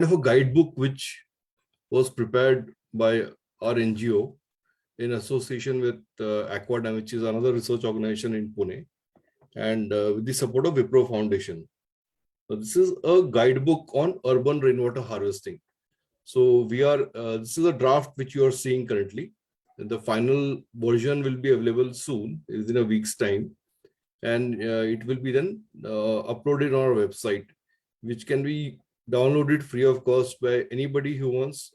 of a guidebook which was prepared by our NGO in association with Aquadam, which is another research organization in Pune, and with the support of Wipro Foundation. So this is a guidebook on urban rainwater harvesting. So this is a draft which you are seeing currently. The final version will be available soon, within a week's time, and it will be then uploaded on our website, which can be downloaded free of cost by anybody who wants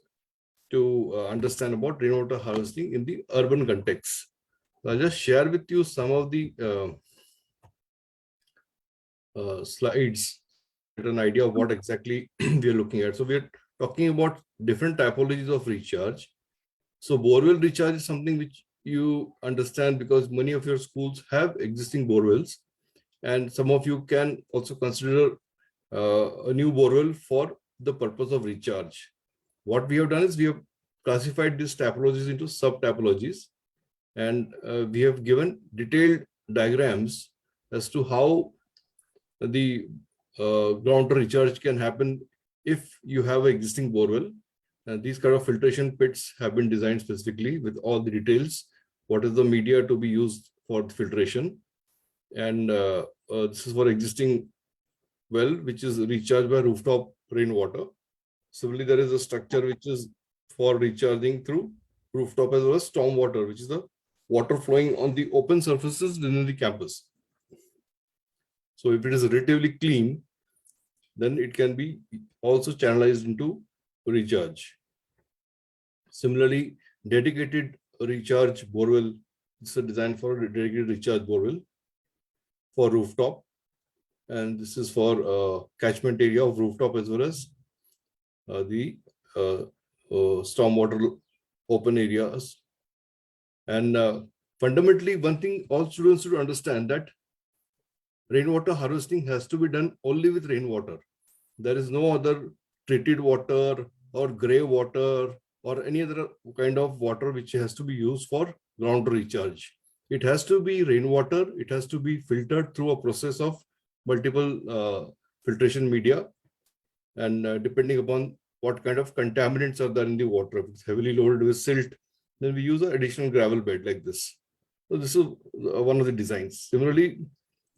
to understand about rainwater harvesting in the urban context. I'll just share with you some of the slides, get an idea of what exactly we are looking at. So we are talking about different typologies of recharge. So borewell recharge is something which you understand because many of your schools have existing borewells, and some of you can also consider a new borewell for the purpose of recharge. What we have done is we have classified these typologies into sub-typologies, and we have given detailed diagrams as to how the groundwater recharge can happen if you have an existing borewell. And these kind of filtration pits have been designed specifically with all the details. What is the media to be used for filtration? And this is for existing well, which is recharged by rooftop rainwater. Similarly, there is a structure which is for recharging through rooftop as well as storm water, which is the water flowing on the open surfaces within the campus. So if it is relatively clean, then it can be also channelized into recharge. Similarly, dedicated recharge borewell, this is designed for a dedicated recharge borewell for rooftop, and this is for catchment area of rooftop as well as the stormwater open areas. And fundamentally, one thing all students should understand that rainwater harvesting has to be done only with rainwater. There is no other treated water or grey water or any other kind of water which has to be used for groundwater recharge. It has to be rainwater. It has to be filtered through a process of multiple filtration media, and depending upon what kind of contaminants are there in the water. If it's heavily loaded with silt, then we use an additional gravel bed like this. So this is one of the designs. Similarly,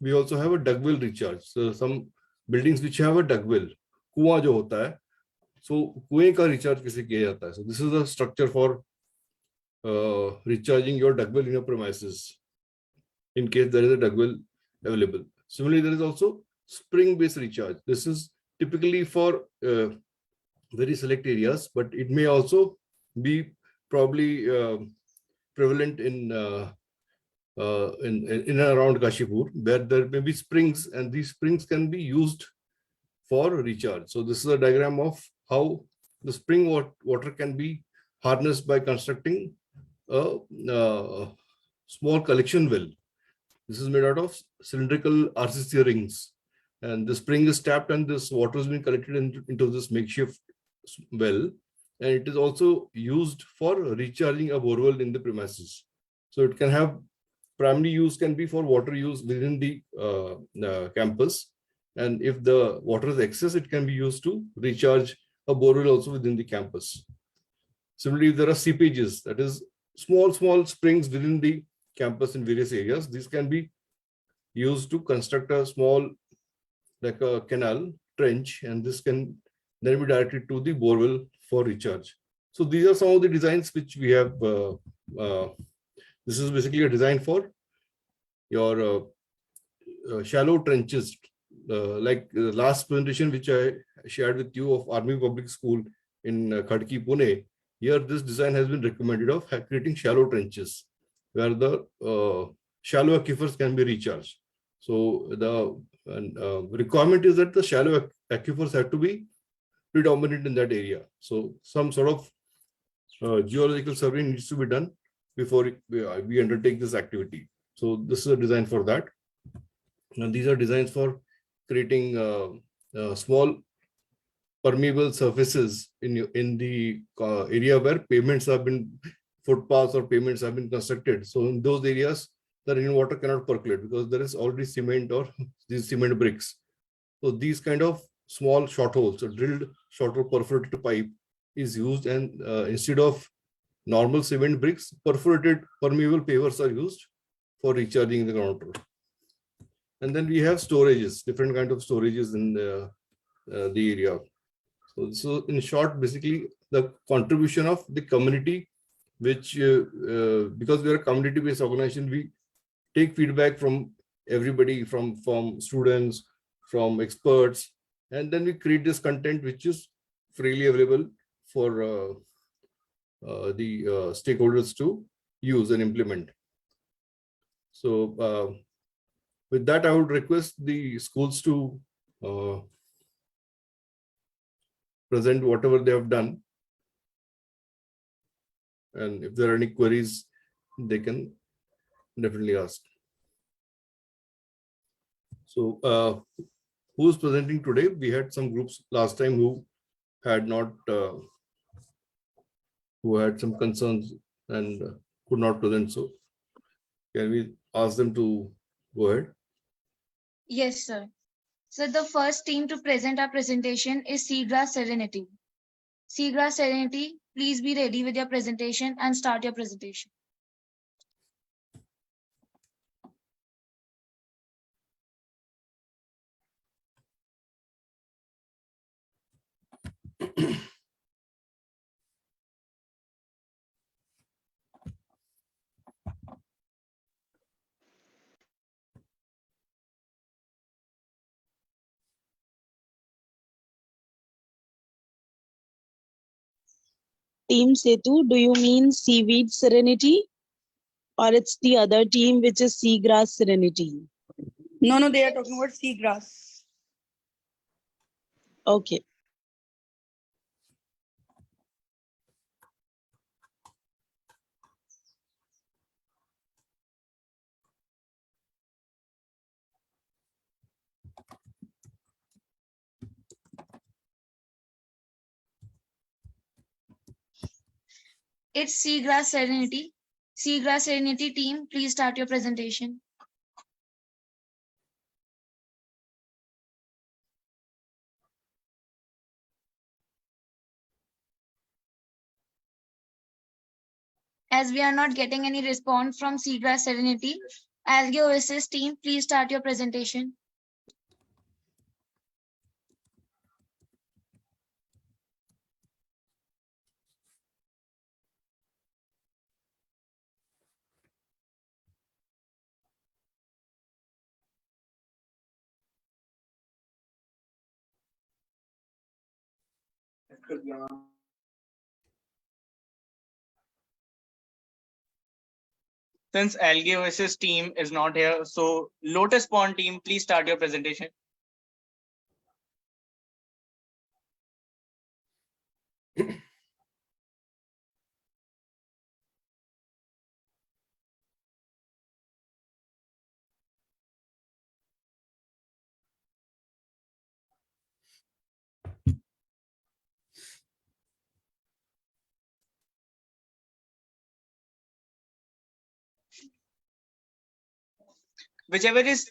we also have a dugwell recharge. So some buildings which have a dugwell, कुआं जो होता है, so कुएं का recharge कैसे किया जाता है? So this is a structure for recharging your dugwell in your premises in case there is a dugwell available. Similarly, there is also spring-based recharge. This is typically for very select areas, but it may also be probably prevalent in and around Kashipur, where there may be springs, and these springs can be used for recharge. So this is a diagram of how the spring water can be harnessed by constructing a small collection well. This is made out of cylindrical RCC rings, and the spring is tapped and this water has been collected into this makeshift well, and it is also used for recharging a borewell in the premises. So it can have primary use, can be for water use within the campus, and if the water is excess, it can be used to recharge a borewell also within the campus. Similarly, there are seepages, that is small springs within the campus in various areas. These can be used to construct a small, like a canal trench, and this can then be directed to the borewell for recharge. So these are some of the designs which we have. This is basically a design for your shallow trenches. Like the last presentation which I shared with you of Army Public School in Khadki, Pune. Here, this design has been recommended of creating shallow trenches where the shallow aquifers can be recharged. So the requirement is that the shallow aquifers have to be predominant in that area. So some sort of geological survey needs to be done before we undertake this activity. So this is a design for that. And these are designs for creating small permeable surfaces in the area where pavements have been, footpaths or pavements have been constructed. So in those areas, the rainwater cannot percolate because there is already cement or these cement bricks. So these kind of small short hole, so drilled short hole perforated pipe is used, and instead of normal cement bricks, perforated permeable pavers are used for recharging the groundwater. And then we have storages, different kind of storages in the area. So in short, basically the contribution of the community, which because we are a community-based organization, we take feedback from everybody, from students, from experts, and then we create this content which is freely available for the stakeholders to use and implement. So with that, I would request the schools to present whatever they have done. And if there are any queries, they can definitely ask. So who is presenting today? We had some groups last time who had not, who had some concerns and could not present. So can we ask them to go ahead? Yes, sir. So the first team to present our presentation is Seagrass Serenity. Seagrass Serenity, please be ready with your presentation and start your presentation. Team SETU, do you mean seaweed serenity? Or it's the other team which is seagrass serenity? No, they are talking about seagrass. Okay. It's Seagrass Serenity. Seagrass Serenity team, please start your presentation. As we are not getting any response from Seagrass Serenity, Algae Oasis team, please start your presentation. Since Algae Oasis team is not here, so Lotus Pond team, please start your presentation.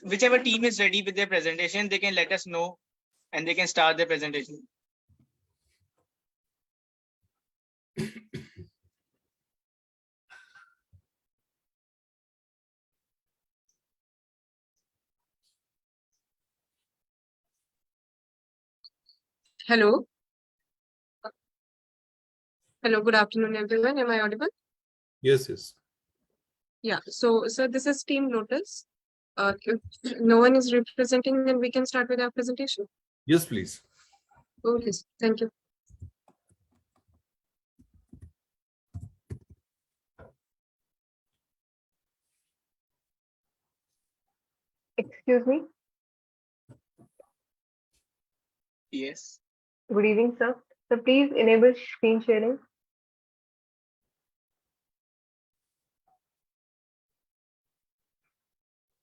Whichever team is ready with their presentation, they can let us know and they can start their presentation. Hello. Hello, good afternoon, everyone. Am I audible? Yes, yes. Yeah, so this is Team Lotus. If no one is representing, then we can start with our presentation. Yes, please. Okay, thank you. Excuse me. Yes. Good evening, sir. So please enable screen sharing.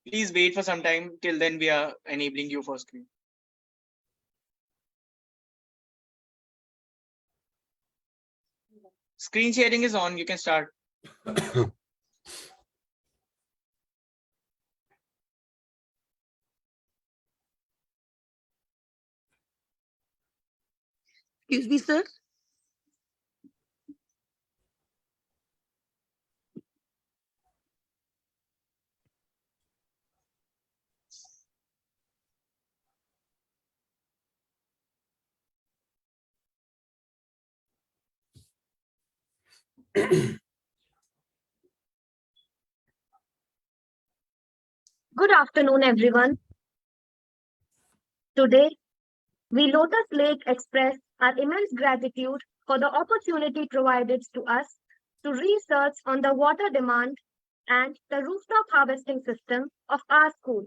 Please wait for some time. Till then, we are enabling you for screen. Screen sharing is on. You can start. Excuse me, sir. Good afternoon, everyone. Today, we Lotus Lake express our immense gratitude for the opportunity provided to us to research on the water demand and the rooftop harvesting system of our school.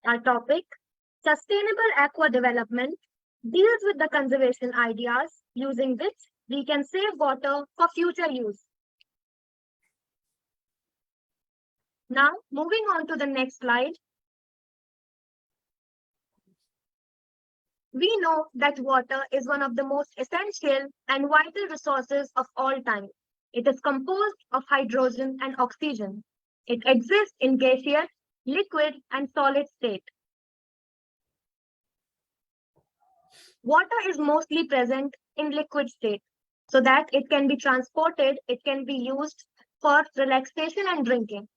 Our topic, Sustainable Aqua Development, deals with the conservation ideas using which we can save water for future use. Now, moving on to the next slide. We know that water is one of the most essential and vital resources of all time. It is composed of hydrogen and oxygen. It exists in gaseous, liquid, and solid state. Water is mostly present in liquid state so that it can be transported, it can be used for relaxation and drinking.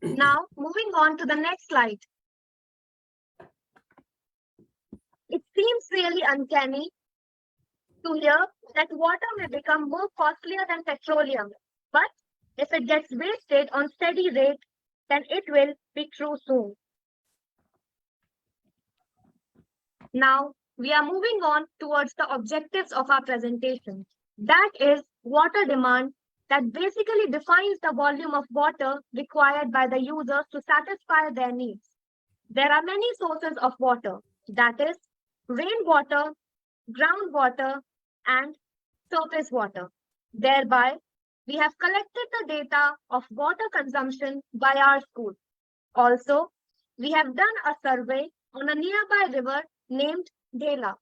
Now, moving on to the next slide. It seems really uncanny to hear that water may become more costlier than petroleum, but if it gets wasted on steady rate, then it will be true soon. Now, we are moving on towards the objectives of our presentation. That is water demand, that basically defines the volume of water required by the users to satisfy their needs. There are many sources of water, that is rainwater, groundwater, and surface water. Thereby, we have collected the data of water consumption by our school. Also, we have done a survey on a nearby river named Dela.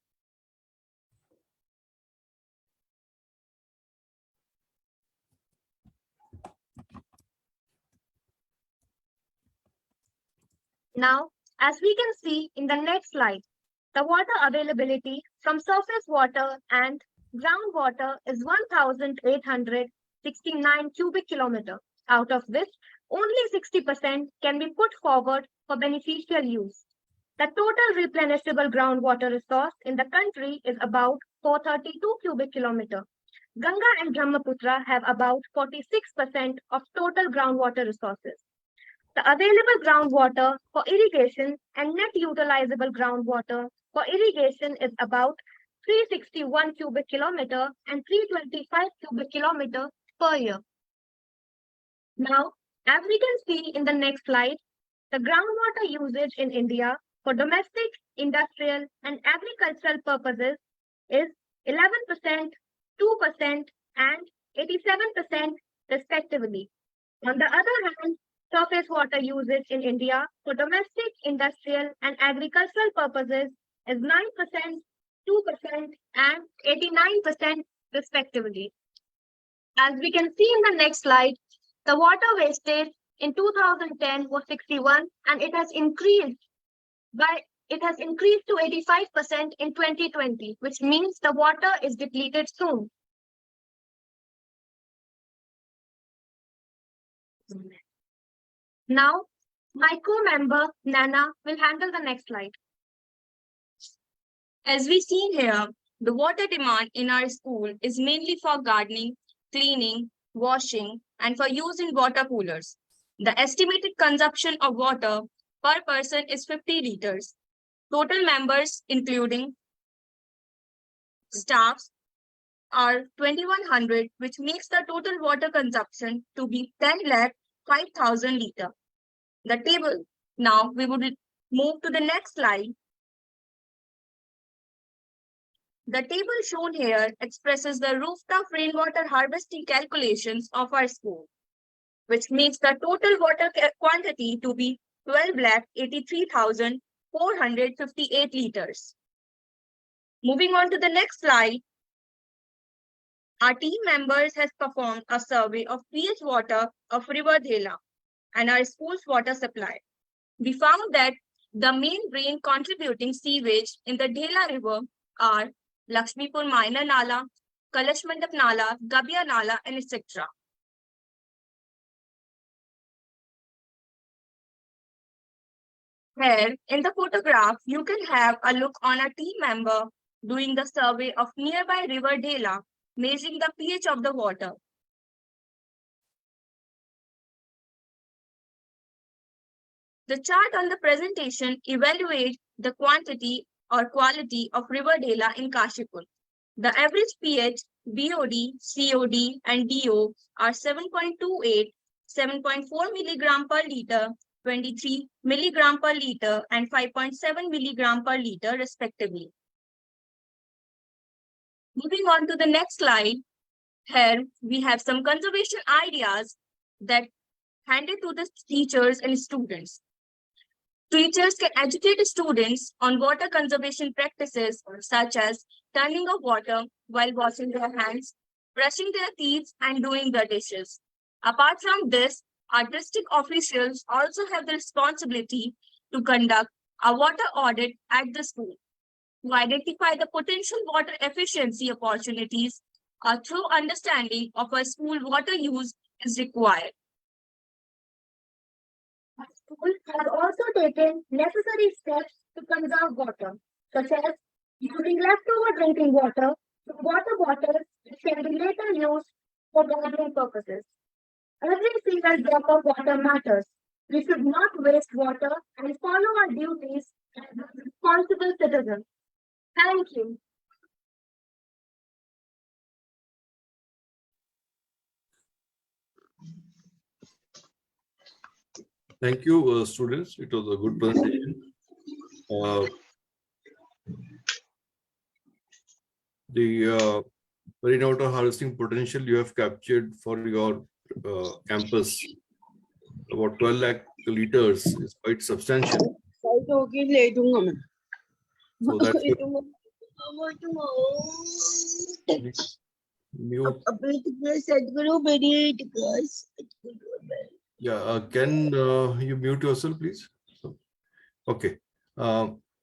Now, as we can see in the next slide, the water availability from surface water and groundwater is 1,869 cubic kilometer, out of which only 60% can be put forward for beneficial use. The total replenishable groundwater resource in the country is about 432 cubic kilometer. Ganga and Brahmaputra have about 46% of total groundwater resources. The available groundwater for irrigation and net utilizable groundwater for irrigation is about 361 cubic kilometer and 325 cubic kilometer per year. Now, as we can see in the next slide, the groundwater usage in India for domestic, industrial, and agricultural purposes is 11%, 2%, and 87% respectively. On the other hand, surface water usage in India for domestic, industrial, and agricultural purposes is 9%, 2%, and 89% respectively. As we can see in the next slide, the water wastage in 2010 was 61, and it has increased to 85% in 2020, which means the water is depleted soon. Now, my co-member, Nana, will handle the next slide. As we see here, the water demand in our school is mainly for gardening, cleaning, washing, and for use in water coolers. The estimated consumption of water per person is 50 liters. Total members, including staffs, are 2,100, which makes the total water consumption to be 10,05,000 liters. The table. Now we would move to the next slide. The table shown here expresses the rooftop rainwater harvesting calculations of our school, which makes the total water quantity to be 12,83,458 liters. Moving on to the next slide. Our team members has performed a survey of pH water of River Dhela and our school's water supply. We found that the main rain contributing sewage in the Dhela River are Lakshmipur Minor Nala, Kalash Mandap Nala, Gabia Nala, and etc. Here in the photograph, you can have a look on a team member doing the survey of nearby River Dhela, measuring the pH of the water. The chart on the presentation evaluates the quantity or quality of River Dhela in Kashipur. The average pH, BOD, COD, and DO are 7.28, 7.4 milligram per liter, 23 milligram per liter, and 5.7 milligram per liter, respectively. Moving on to the next slide, here we have some conservation ideas that handed to the teachers and students. Teachers can educate students on water conservation practices such as turning off water while washing their hands, brushing their teeth, and doing the dishes. Apart from this, our district officials also have the responsibility to conduct a water audit at the school to identify the potential water efficiency opportunities. A true understanding of a school water use is required. The school has also taken necessary steps to conserve water, such as using leftover drinking water to water bottles which can be later used for gardening purposes. Every single drop of water matters. We should not waste water and follow our duties as responsible citizens. Thank you. Thank you, students. It was a good presentation. The rainwater harvesting potential you have captured for your campus, about 12 lakh liters, is quite substantial. So that's mute. Yeah, can you mute yourself, please? Okay.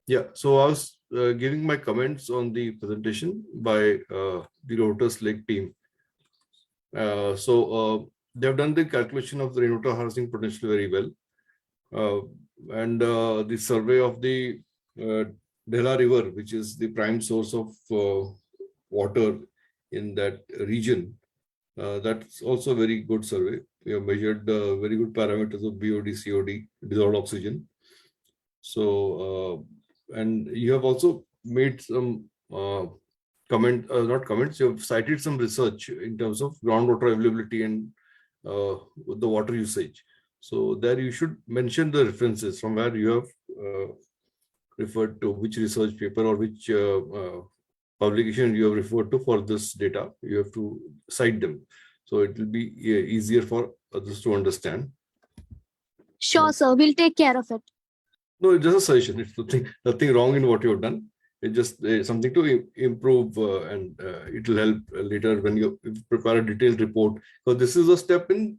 Yeah, so I was giving my comments on the presentation by the Lotus Lake team. They've done the calculation of the rainwater harvesting potential very well. And the survey of the Dhela River, which is the prime source of water in that region, that's also a very good survey. We have measured very good parameters of BOD, COD, dissolved oxygen. So, and you have also made some not comments, you have cited some research in terms of groundwater availability and the water usage. So there you should mention the references from where you have referred to, which research paper or which publication you have referred to for this data. You have to cite them. So it will be easier for others to understand. Sure, sir. We'll take care of it. No, it's just a suggestion. It's nothing wrong in what you've done. It's just something to improve, and it will help later when you prepare a detailed report. So this is a step in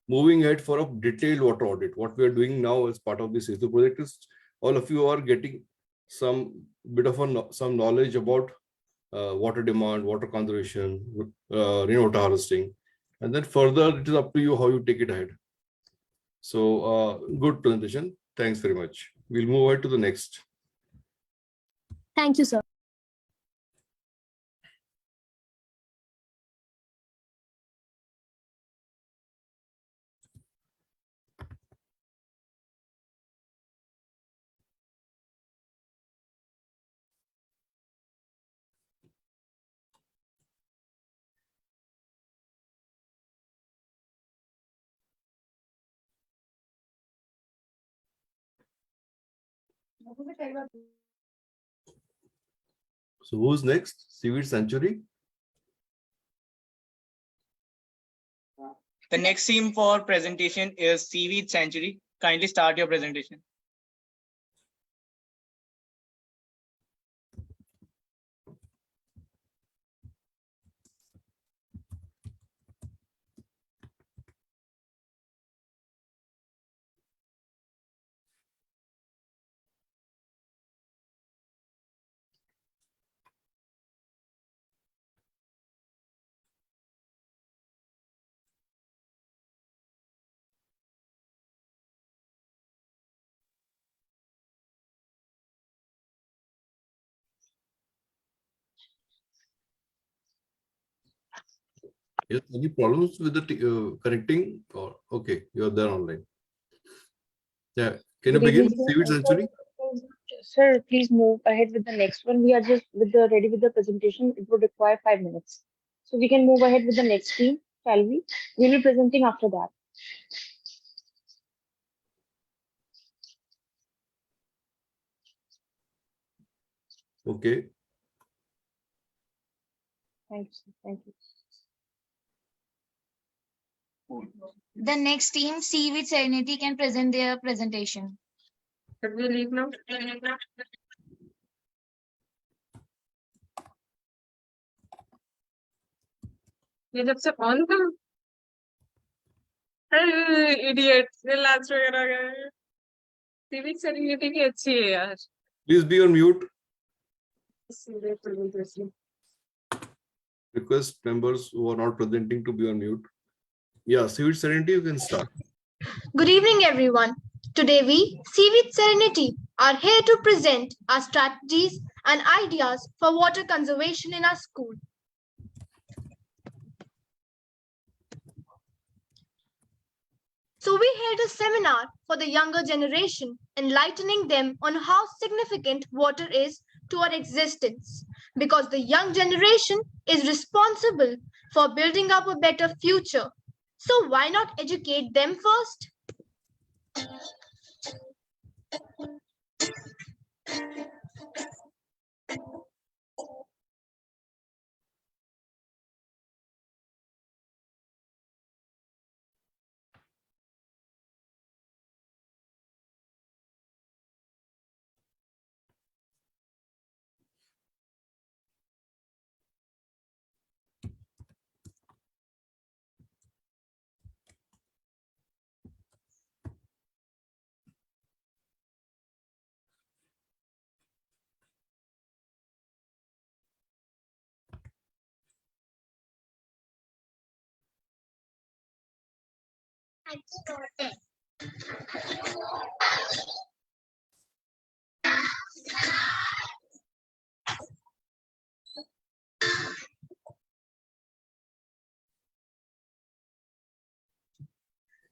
moving ahead for a detailed water audit. What we are doing now as part of this SETU project is all of you are getting some bit of some knowledge about water demand, water conservation, rainwater harvesting, and then further it is up to you how you take it ahead. So good presentation. Thanks very much. We'll move ahead to the next. Thank you, sir. So who's next? Seaweed Sanctuary. The next theme for presentation is Seaweed Sanctuary. Kindly start your presentation. Yes, any problems with the connecting? Or okay, you're there online. Yeah, can you Good begin evening, sir. seaweed sanctuary? Sir, please move ahead with the next one. We are just with the ready with the presentation. It would require 5 minutes. So we can move ahead with the next team, shall we? We'll be presenting after that. Okay. Thank you, sir. Thank you. The next team, Seaweed Serenity, can present their presentation. Should we leave now? ये जब से on था idiot ये last वगैरह गए civic serenity भी अच्छी है यार Please be on mute. सीधे presentation. Request members who are not presenting to be on mute. Yeah, seaweed serenity, you can start. Good evening, everyone. Today we, Seaweed Serenity, are here to present our strategies and ideas for water conservation in our school. So we held a seminar for the younger generation, enlightening them on how significant water is to our existence, because the young generation is responsible for building up a better future. So why not educate them first?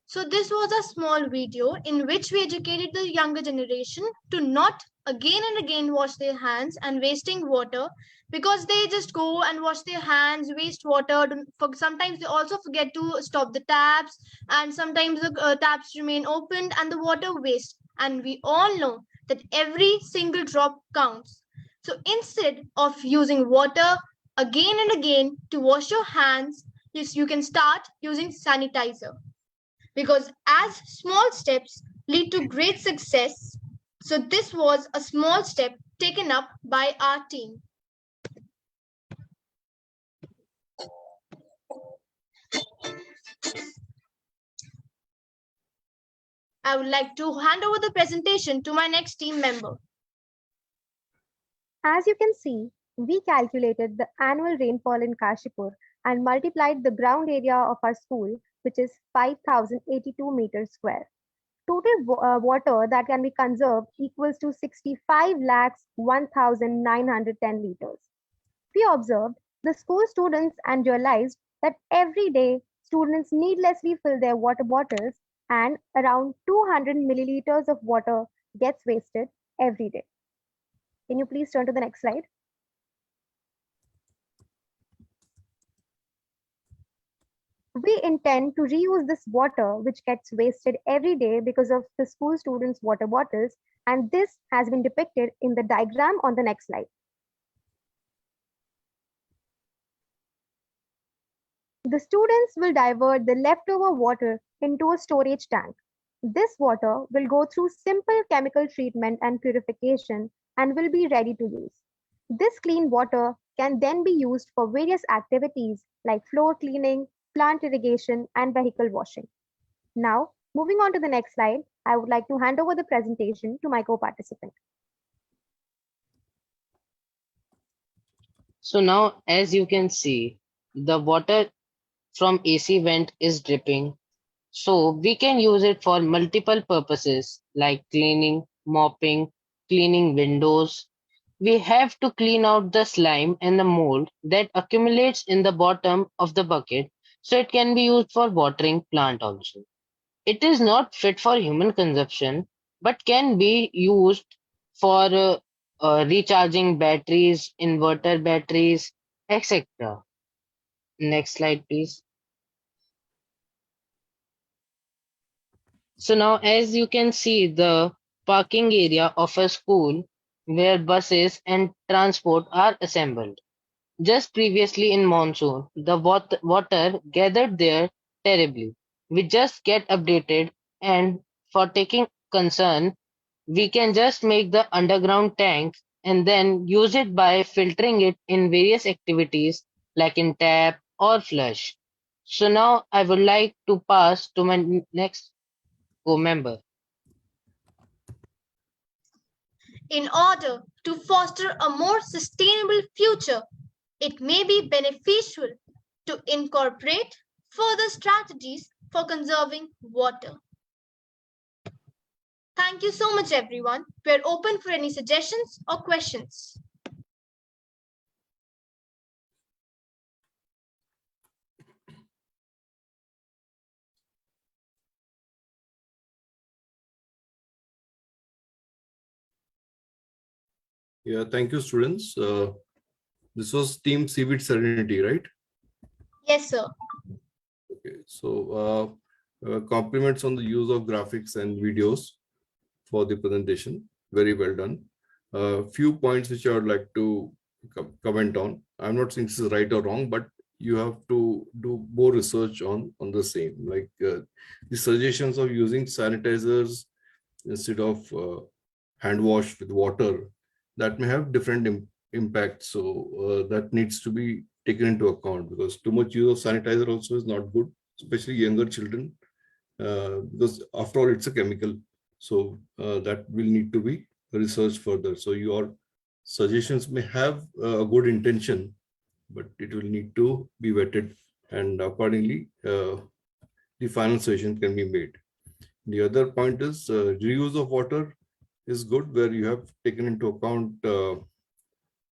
So this was a small video in which we educated the younger generation to not again and again wash their hands and wasting water, because they just go and wash their hands, waste water. Sometimes they also forget to stop the taps, and sometimes the taps remain opened and the water waste. And we all know that every single drop counts. So instead of using water again and again to wash your hands, you can start using sanitizer, because as small steps lead to great success. So this was a small step taken up by our team. I would like to hand over the presentation to my next team member. As you can see, we calculated the annual rainfall in Kashipur and multiplied the ground area of our school, which is 5,082 meters square. Total water that can be conserved equals to 65 lakhs 1,910 liters. We observed the school students and realized that every day students needlessly fill their water bottles and around 200 milliliters of water gets wasted every day. Can you please turn to the next slide? We intend to reuse this water which gets wasted every day because of the school students' water bottles, and this has been depicted in the diagram on the next slide. The students will divert the leftover water into a storage tank. This water will go through simple chemical treatment and purification and will be ready to use. This clean water can then be used for various activities like floor cleaning, plant irrigation, and vehicle washing. Now, moving on to the next slide, I would like to hand over the presentation to my co-participant. So now, as you can see, the water from AC vent is dripping. So we can use it for multiple purposes like cleaning, mopping, cleaning windows. We have to clean out the slime and the mold that accumulates in the bottom of the bucket so it can be used for watering plant also. It is not fit for human consumption, but can be used for recharging batteries, inverter batteries, etc. Next slide, please. So now, as you can see, the parking area of a school where buses and transport are assembled. Just previously in monsoon, the water gathered there terribly. We just get updated, and for taking concern, we can just make the underground tank and then use it by filtering it in various activities like in tap or flush. So now I would like to pass to my next co-member. In order to foster a more sustainable future, it may be beneficial to incorporate further strategies for conserving water. Thank you so much, everyone. We're open for any suggestions or questions. Yeah, thank you, students. This was Team Seaweed Serenity, right? Yes, sir. Okay, so compliments on the use of graphics and videos for the presentation. Very well done. Few points which I would like to comment on. I'm not saying this is right or wrong, but you have to do more research on the same. Like the suggestions of using sanitizers instead of hand wash with water, that may have different impacts. So that needs to be taken into account, because too much use of sanitizer also is not good, especially younger children, because after all it's a chemical. So that will need to be researched further. So your suggestions may have a good intention, but it will need to be vetted, and accordingly the final suggestion can be made. The other point is reuse of water is good, where you have taken into account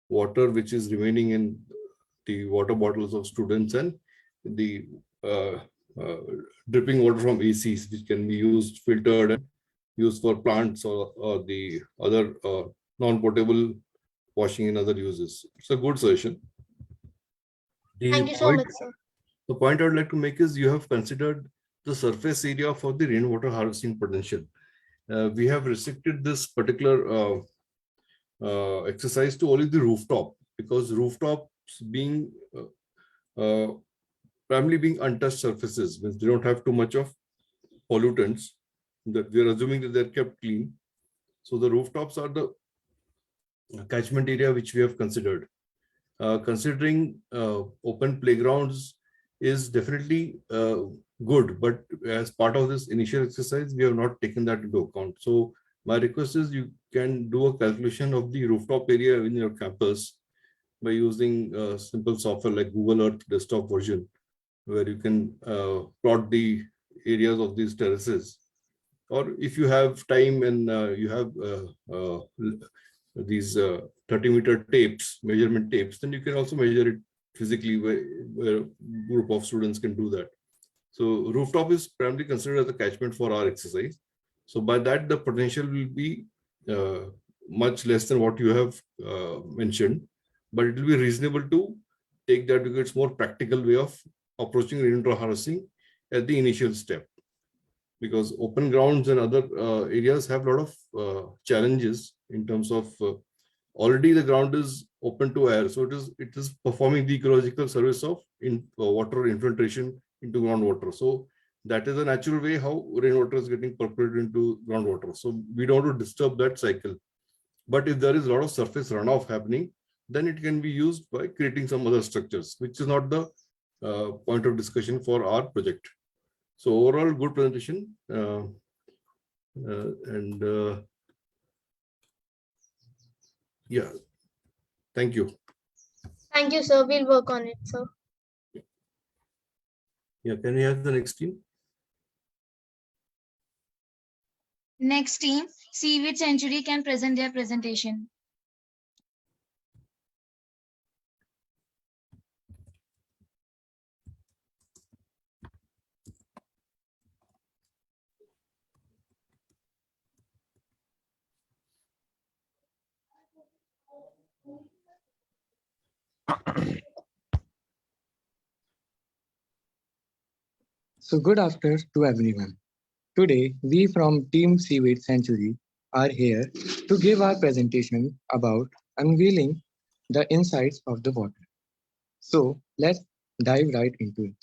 water which is remaining in the water bottles of students and the uh, uh, dripping water from ACs, which can be used, filtered, and used for plants or the other non-potable washing in other uses. It's a good suggestion. Thank you so much, sir. The point I would like to make is you have considered the surface area for the rainwater harvesting potential. We have restricted this particular exercise to only the rooftop, because rooftops being primarily being untouched surfaces, means they don't have too much of pollutants, that we are assuming that they're kept clean. So the rooftops are the catchment area which we have considered. Considering open playgrounds is definitely good, but as part of this initial exercise, we have not taken that into account. So my request is you can do a calculation of the rooftop area in your campus by using simple software like Google Earth desktop version, where you can plot the areas of these terraces. Or if you have time and you have these 30-meter tapes, measurement tapes, then you can also measure it physically, where a group of students can do that. So rooftop is primarily considered as a catchment for our exercise. So by that, the potential will be much less than what you have mentioned, but it will be reasonable to take that, because it's more practical way of approaching rainwater harvesting at the initial step. Because open grounds and other areas have a lot of challenges in terms of already the ground is open to air, so it is performing the ecological service of water infiltration into groundwater. So that is a natural way how rainwater is getting percolated into groundwater. So we don't want to disturb that cycle. But if there is a lot of surface runoff happening, then it can be used by creating some other structures, which is not the point of discussion for our project. So overall, good presentation, and yeah, thank you. Thank you, sir. We'll work on it, sir. Yeah, can we have the next team? Next team, Seaweed Century, can present their presentation. So good afternoon to everyone. Today, we from Team Seaweed Sanctuary are here to give our presentation about unveiling the insights of the water. So let's dive right into it.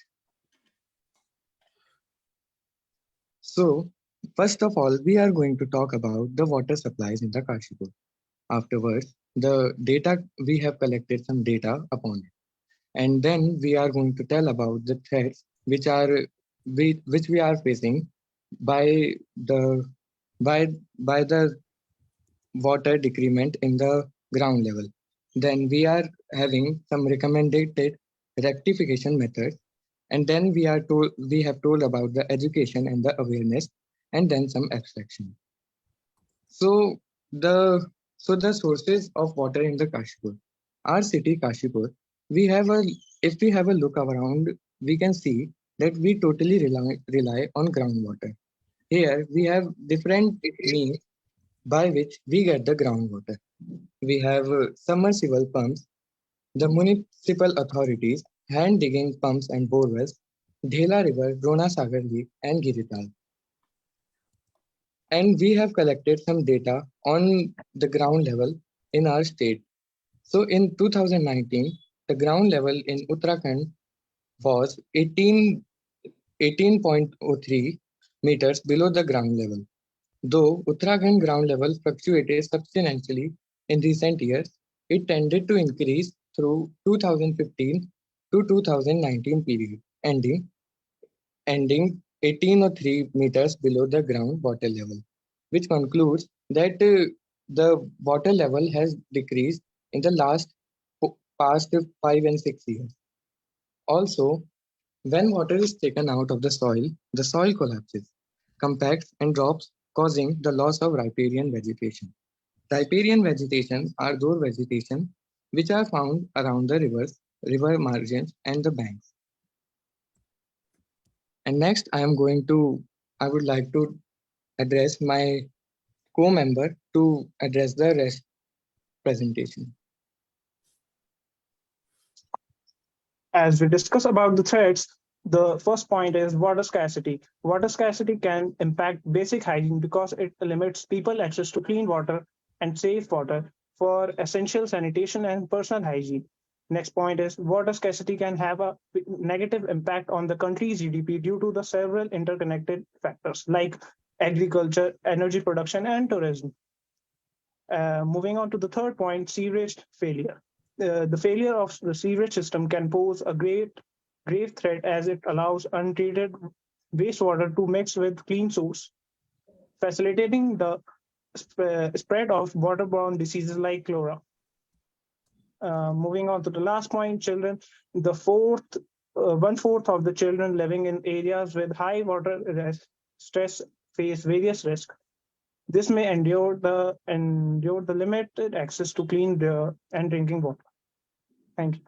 So first of all, we are going to talk about the water supplies in the Kashipur. Afterwards, the data we have collected some data upon it. And then we are going to tell about the threats which we are facing by the by the water decrement in the ground level. Then we are having some recommended rectification methods, and then we have told about the education and the awareness, and then some abstraction. So the the sources of water in the Kashipur. Our city Kashipur, if we have a look around, we can see that we totally rely on groundwater. Here we have different means by which we get the groundwater. We have submersible pumps, the municipal authorities, hand digging pumps and borewells, Dhela River, Rona Sagar Lake, and Girital. And we have collected some data on the ground level in our state. So in 2019, the ground level in Uttarakhand was 18.03 meters below the ground level. Though Uttarakhand ground level fluctuated substantially in recent years, it tended to increase through 2015 to 2019 period, ending 1803 meters below the ground water level, which concludes that the water level has decreased in the past 5 and 6 years. Also, when water is taken out of the soil collapses, compacts and drops, causing the loss of riparian vegetation. Riparian vegetation are those vegetation which are found around the rivers, river margins, and the banks. And next, I would like to address my co-member to address the rest presentation. As we discuss about the threats, the first point is water scarcity. Water scarcity can impact basic hygiene because it limits people access to clean water and safe water for essential sanitation and personal hygiene. Next point is water scarcity can have a negative impact on the country's GDP due to the several interconnected factors like agriculture, energy production, and tourism. Moving on to the third point, sewerage failure. The failure of the sewerage system can pose a grave threat as it allows untreated wastewater to mix with clean source, facilitating the spread of waterborne diseases like cholera. Moving on to the last point, children. The one-fourth of the children living in areas with high water stress face various risks. This may endure the limited access to clean and drinking water. Thank you.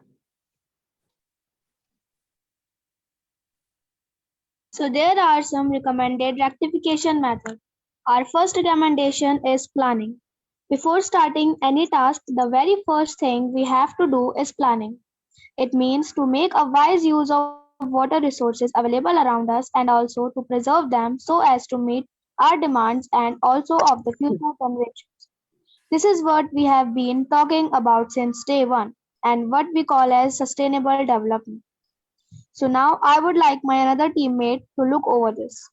So there are some recommended rectification methods. Our first recommendation is planning. Before starting any task, the very first thing we have to do is planning. It means to make a wise use of water resources available around us and also to preserve them so as to meet our demands and also of the future generations. This is what we have been talking about since day one and what we call as sustainable development. So now I would like my another teammate to look over this.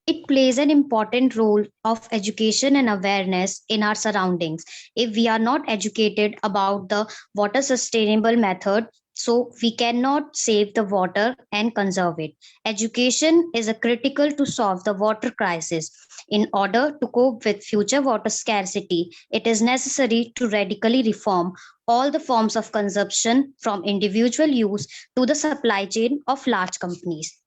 It plays an important role of education and awareness in our surroundings. If we are not educated about the water sustainable method, so we cannot save the water and conserve it. Education is a critical to solve the water crisis. In order to cope with future water scarcity, it is necessary to radically reform all the forms of consumption from individual use to the supply chain of large companies.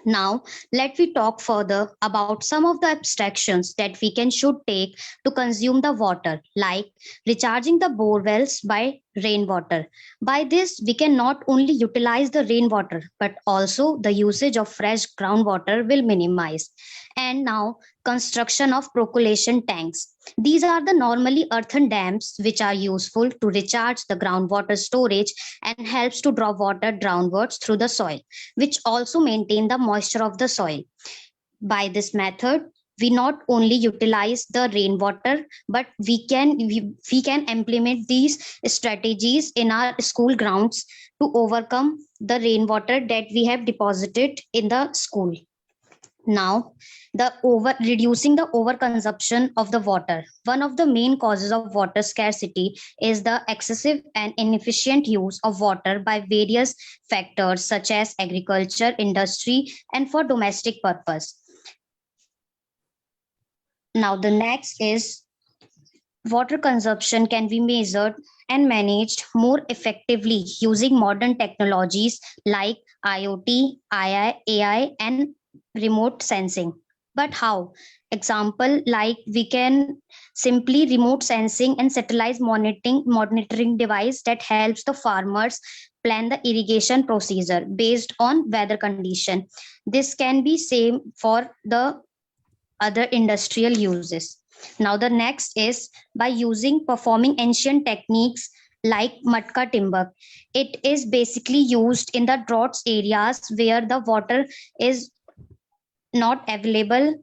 Now, let me talk further about some of the abstractions that we can should take to consume the water, like recharging the bore wells by rainwater. By this, we can not only utilize the rainwater, but also the usage of fresh groundwater will minimize. And now, construction of percolation tanks. These are the normally earthen dams which are useful to recharge the groundwater storage and helps to draw water downwards through the soil, which also maintain the moisture of the soil. By this method, we not only utilize the rainwater, but we can implement these strategies in our school grounds to overcome the rainwater that we have deposited in the school. Now, the reducing the overconsumption of the water. One of the main causes of water scarcity is the excessive and inefficient use of water by various factors such as agriculture, industry, and for domestic purpose. Now, the next is water consumption can be measured and managed more effectively using modern technologies like IoT, AI, and remote sensing. But how? Example, like we can simply remote sensing and satellite monitoring device that helps the farmers plan the irrigation procedure based on weather condition. This can be same for the other industrial uses. Now the next is by using performing ancient techniques like matka timber. It is basically used in the droughts areas where the water is not available.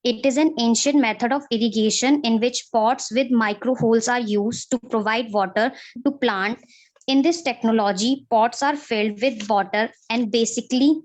It is an ancient method of irrigation in which pots with micro holes are used to provide water to plant. In this technology, pots are filled with water and basically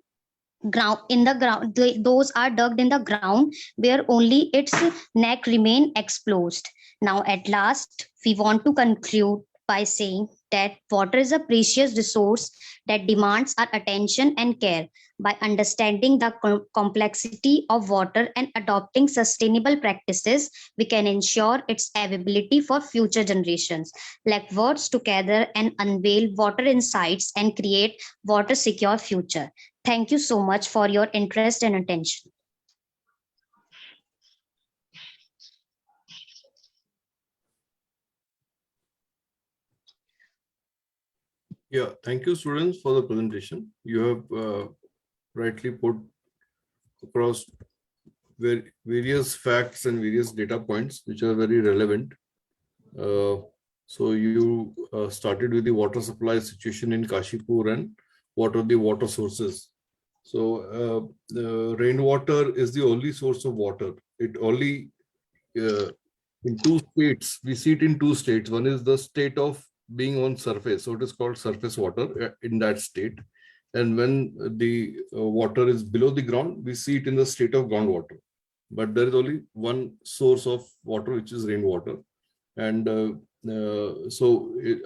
those are dug in the ground where only its neck remain exposed. Now at last we want to conclude by saying that water is a precious resource that demands our attention and care. By understanding the complexity of water and adopting sustainable practices, we can ensure its availability for future generations. Let words together and unveil water insights and create water secure future. Thank you so much for your interest and attention. Yeah, thank you, students, for the presentation. You have rightly put across various facts and various data points which are very relevant. So you started with the water supply situation in Kashipur and what are the water sources. So the rainwater is the only source of water. It only in two states, we see it in two states. One is the state of being on surface, so it is called surface water in that state. And when the water is below the ground, we see it in the state of groundwater. But there is only one source of water, which is rainwater. And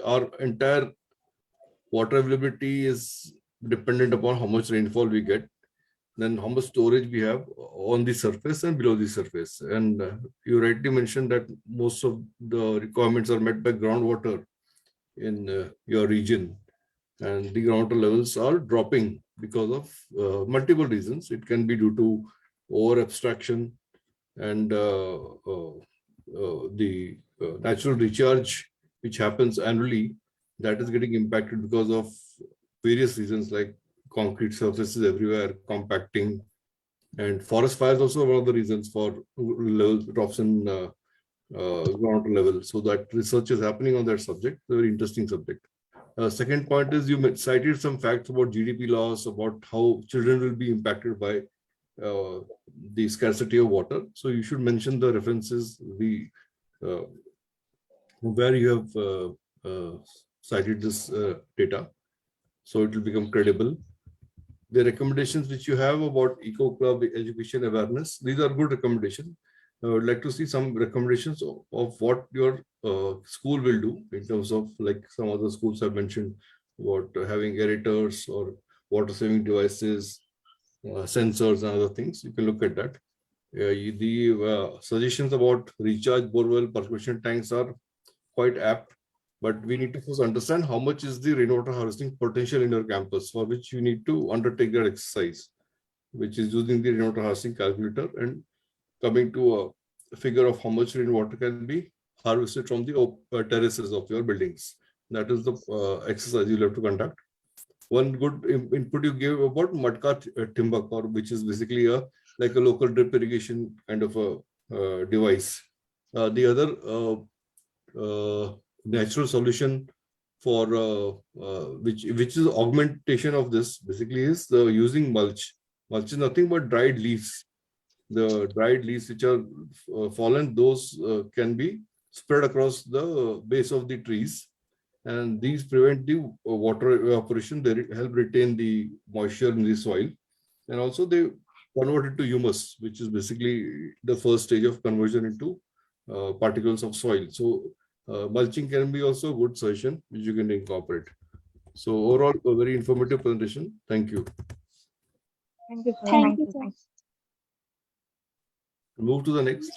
our entire water availability is dependent upon how much rainfall we get, then how much storage we have on the surface and below the surface. And you rightly mentioned that most of the requirements are met by groundwater in your region, and the groundwater levels are dropping because of multiple reasons. It can be due to over abstraction and the natural recharge which happens annually, that is getting impacted because of various reasons like concrete surfaces everywhere, compacting, and forest fires also one of the reasons for drops in groundwater level. So that research is happening on that subject, a very interesting subject. Second point is you cited some facts about GDP loss, about how children will be impacted by the scarcity of water. So you should mention the references, where you have cited this data, so it will become credible. The recommendations which you have about Eco Club education awareness, these are good recommendations. I would like to see some recommendations of what your school will do in terms of, like some other schools have mentioned, about having aerators or water saving devices, sensors and other things. You can look at that. The suggestions about recharge borewell percolation tanks are quite apt, but we need to first understand how much is the rainwater harvesting potential in your campus, for which you need to undertake that exercise. which is using the rainwater harvesting calculator and coming to a figure of how much rainwater can be harvested from the terraces of your buildings. That is the exercise you'll have to conduct. One good input you gave about Matka Timbak, or which is basically like a local drip irrigation kind of a device. The other natural solution for which is augmentation of this basically is the using mulch. Mulch is nothing but dried leaves. The dried leaves which are fallen, those can be spread across the base of the trees, and these prevent the water evaporation. They help retain the moisture in the soil, and also they convert it to humus, which is basically the first stage of conversion into particles of soil. So mulching can be also a good solution which you can incorporate. So overall, a very informative presentation. Thank you. Thank you, sir. Thank you, sir. Move to the next.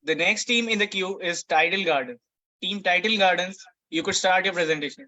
The next team in the queue is Tidal Garden. Team Tidal Gardens, you could start your presentation.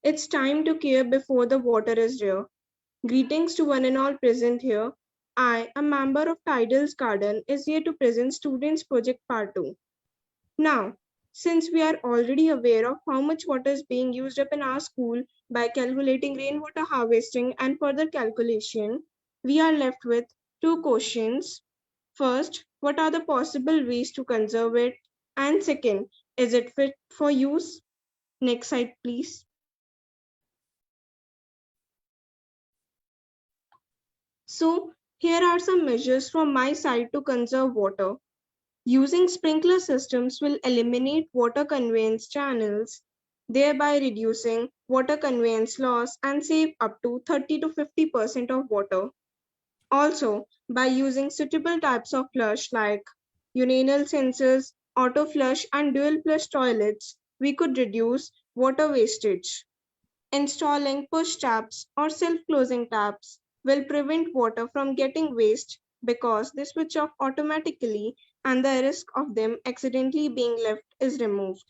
It's time to care before the water is rare. Greetings to one and all present here. I, a member of Tidal's Garden, is here to present Students Project Part 2. Now, since we are already aware of how much water is being used up in our school by calculating rainwater harvesting and further calculation, we are left with two questions. First, what are the possible ways to conserve it? And second, is it fit for use? Next slide, please. So here are some measures from my side to conserve water. Using sprinkler systems will eliminate water conveyance channels, thereby reducing water conveyance loss and save up to 30 to 50% of water. Also, by using suitable types of flush like urinal sensors, auto flush, and dual flush toilets, we could reduce water wastage. Installing push taps or self-closing taps will prevent water from getting waste because they switch off automatically and the risk of them accidentally being left is removed.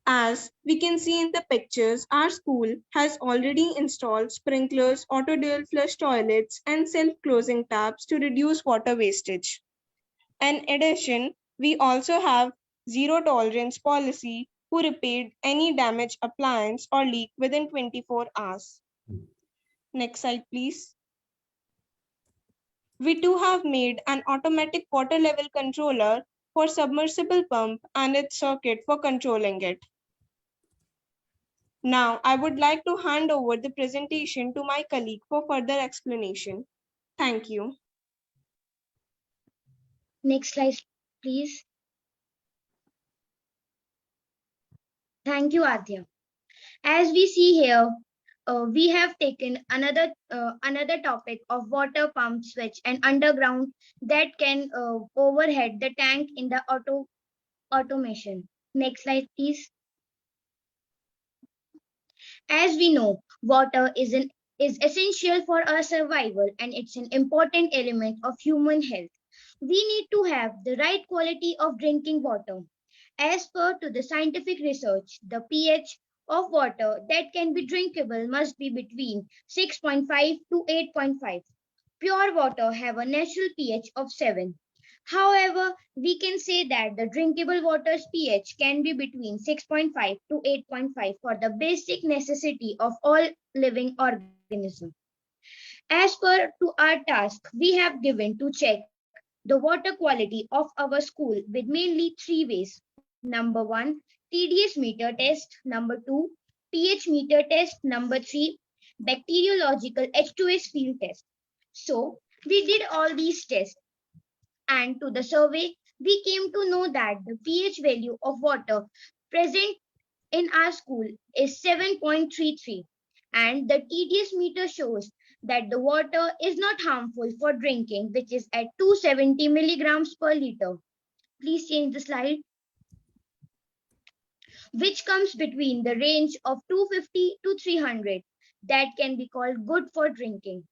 As we can see in the pictures, our school has already installed sprinklers, auto dual flush toilets, and self-closing taps to reduce water wastage. In addition, we also have zero tolerance policy who repaired any damaged appliance or leak within 24 hours. Next slide, please. We too have made an automatic water level controller for submersible pump and its circuit for controlling it. Now, I would like to hand over the presentation to my colleague for further explanation. Thank you. Next slide, please. Thank you, Adya. As we see here, we have taken another topic of water pump switch and underground that can overhead the tank in the automation. Next slide, please. As we know, water is essential for our survival and it's an important element of human health. We need to have the right quality of drinking water. As per to the scientific research, the pH of water that can be drinkable must be between 6.5 to 8.5. Pure water have a natural pH of 7. However, we can say that the drinkable water's pH can be between 6.5 to 8.5 for the basic necessity of all living organisms. As per to our task, we have given to check the water quality of our school with mainly three ways. Number one, TDS meter test. Number two, pH meter test. Number three, bacteriological H2S field test. So, We did all these tests, and to the survey, we came to know that the pH value of water present in our school is 7.33, and the TDS meter shows that the water is not harmful for drinking, which is at 270 milligrams per liter. Please change the slide, which comes between the range of 250 to 300 that can be called good for drinking.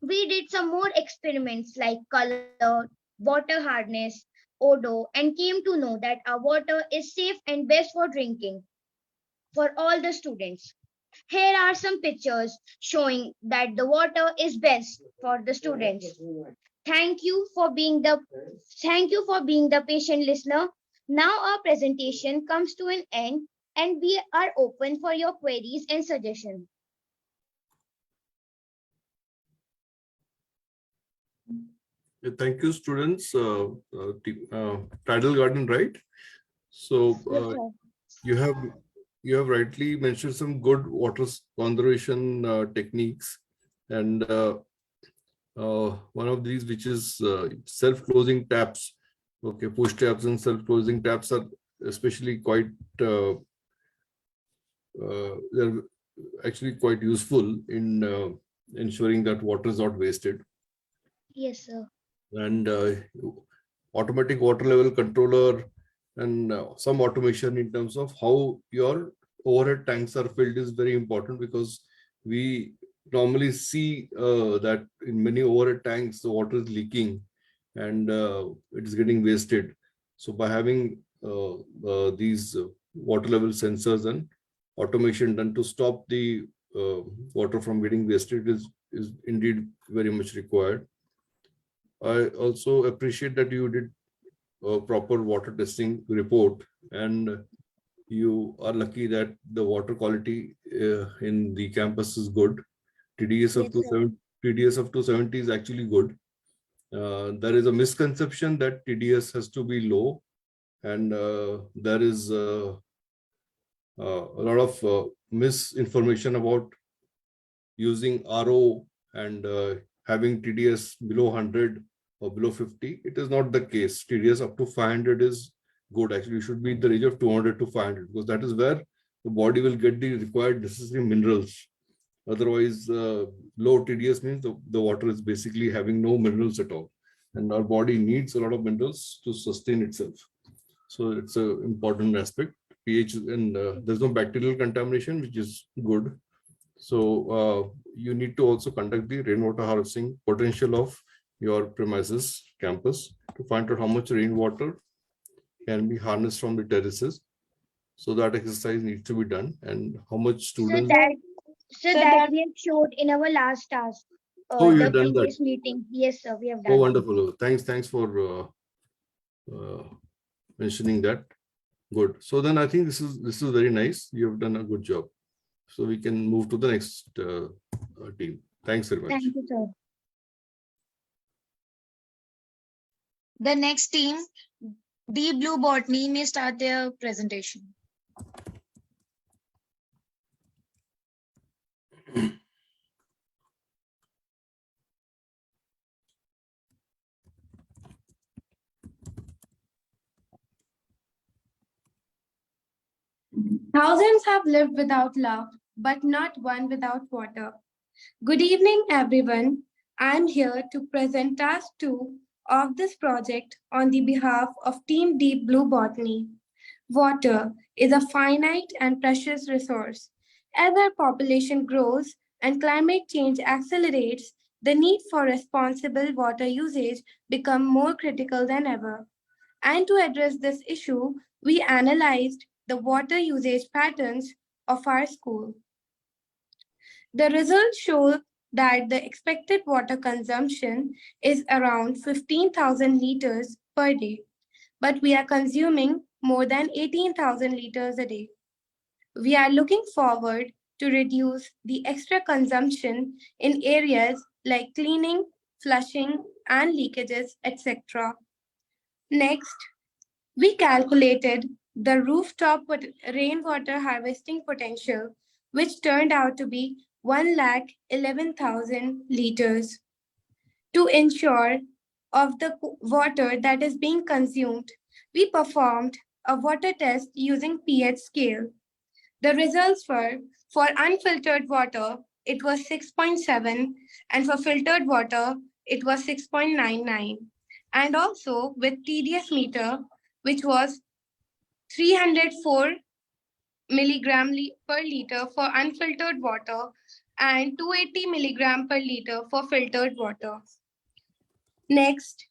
We did some more experiments like color, water hardness, odor, and came to know that our water is safe and best for drinking for all the students. Here are some pictures showing that the water is best for the students. Thank you for being the patient listener. Now our presentation comes to an end and we are open for your queries and suggestions. Thank you, students. Tidal Garden, right? So you have rightly mentioned some good water conservation techniques, and one of these, which is self-closing taps. Okay, push taps and self-closing taps are especially quite they're actually quite useful in ensuring that water is not wasted. Yes, sir. And automatic water level controller and some automation in terms of how your overhead tanks are filled is very important, because we normally see that in many overhead tanks the water is leaking and it is getting wasted. So by having these water level sensors and automation done to stop the water from getting wasted is indeed very much required. I also appreciate that you did a proper water testing report, and you are lucky that the water quality in the campus is good. TDS of 270 is actually good. There is a misconception that TDS has to be low, and there is a lot of misinformation about using RO and having TDS below 100 or below 50. It is not the case. TDS up to 500 is good. Actually, you should be in the range of 200 to 500, because that is where the body will get the required necessary minerals. Otherwise, low TDS means the water is basically having no minerals at all. And our body needs a lot of minerals to sustain itself. So it's an important aspect. pH, and there's no bacterial contamination, which is good. So you need to also conduct the rainwater harvesting potential of your premises campus to find out how much rainwater can be harnessed from the terraces. So that exercise needs to be done, and how much students. So that we have showed in our last task. Oh, you the have done that. previous meeting. Yes, sir, we have done. Oh, wonderful. Thanks for mentioning that. Good. So then I think this is very nice. You have done a good job. So we can move to the next team. Thanks very much. Thank you, sir. The next team, Deep Blue Botany, may start their presentation. Thousands have lived without love, but not one without water. Good evening, everyone. I'm here to present task 2 of this project on the behalf of Team Deep Blue Botany. Water is a finite and precious resource. As our population grows and climate change accelerates, the need for responsible water usage becomes more critical than ever. And to address this issue, we analyzed the water usage patterns of our school. The results show that the expected water consumption is around 15,000 liters per day, but we are consuming more than 18,000 liters a day. We are looking forward to reduce the extra consumption in areas like cleaning, flushing, and leakages, etc. Next, we calculated the rooftop rainwater harvesting potential, which turned out to be 111,000 liters. To ensure of the water that is being consumed, we performed a water test using pH scale. The results were, for unfiltered water, it was 6.7, and for filtered water, it was 6.99. And also with TDS meter, which was 304 milligram per liter for unfiltered water and 280 milligram per liter for filtered water. Next,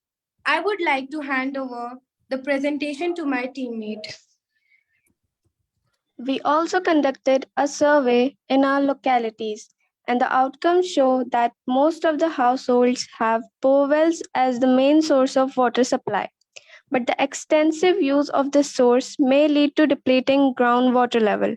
I would like to hand over the presentation to my teammate. We also conducted a survey in our localities, and the outcomes show that most of the households have bore wells as the main source of water supply. But the extensive use of this source may lead to depleting groundwater level.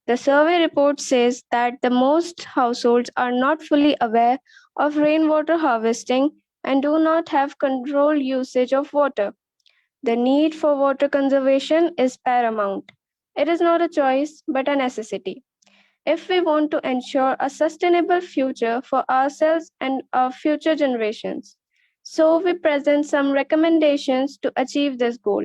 The survey report says that the most households are not fully aware of rainwater harvesting and do not have controlled usage of water. The need for water conservation is paramount. It is not a choice, but a necessity. If we want to ensure a sustainable future for ourselves and our future generations. So we present some recommendations to achieve this goal.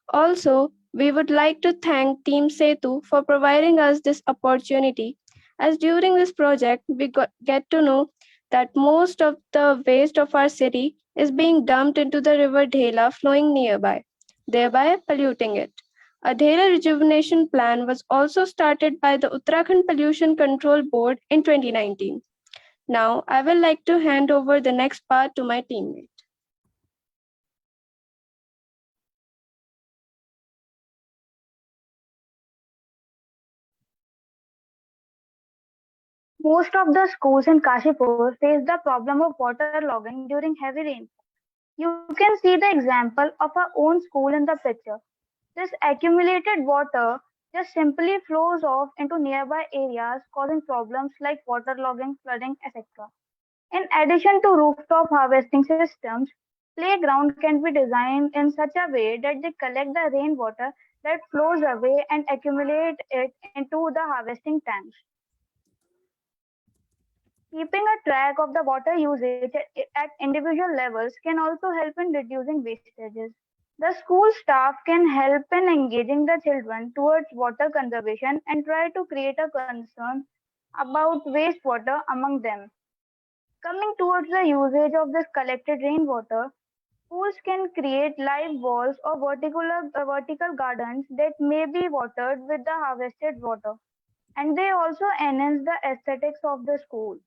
Also, we would like to thank Team SETU for providing us this opportunity, as during this project, we get to know that most of the waste of our city is being dumped into the river Dhela flowing nearby, thereby polluting it. A Dhela rejuvenation plan was also started by the Uttarakhand Pollution Control Board in 2019. Now, I will like to hand over the next part to my teammate. Most of the schools in Kashipur face the problem of waterlogging during heavy rain. You can see the example of our own school in the picture. This accumulated water just simply flows off into nearby areas, causing problems like waterlogging, flooding, etc. In addition to rooftop harvesting systems, playground can be designed in such a way that they collect the rainwater that flows away and accumulate it into the harvesting tanks. Keeping a track of the water usage at individual levels can also help in reducing wastages. The school staff can help in engaging the children towards water conservation and try to create a concern about wastewater among them. Coming towards the usage of this collected rainwater, schools can create live walls or vertical gardens that may be watered with the harvested water, and they also enhance the aesthetics of the school.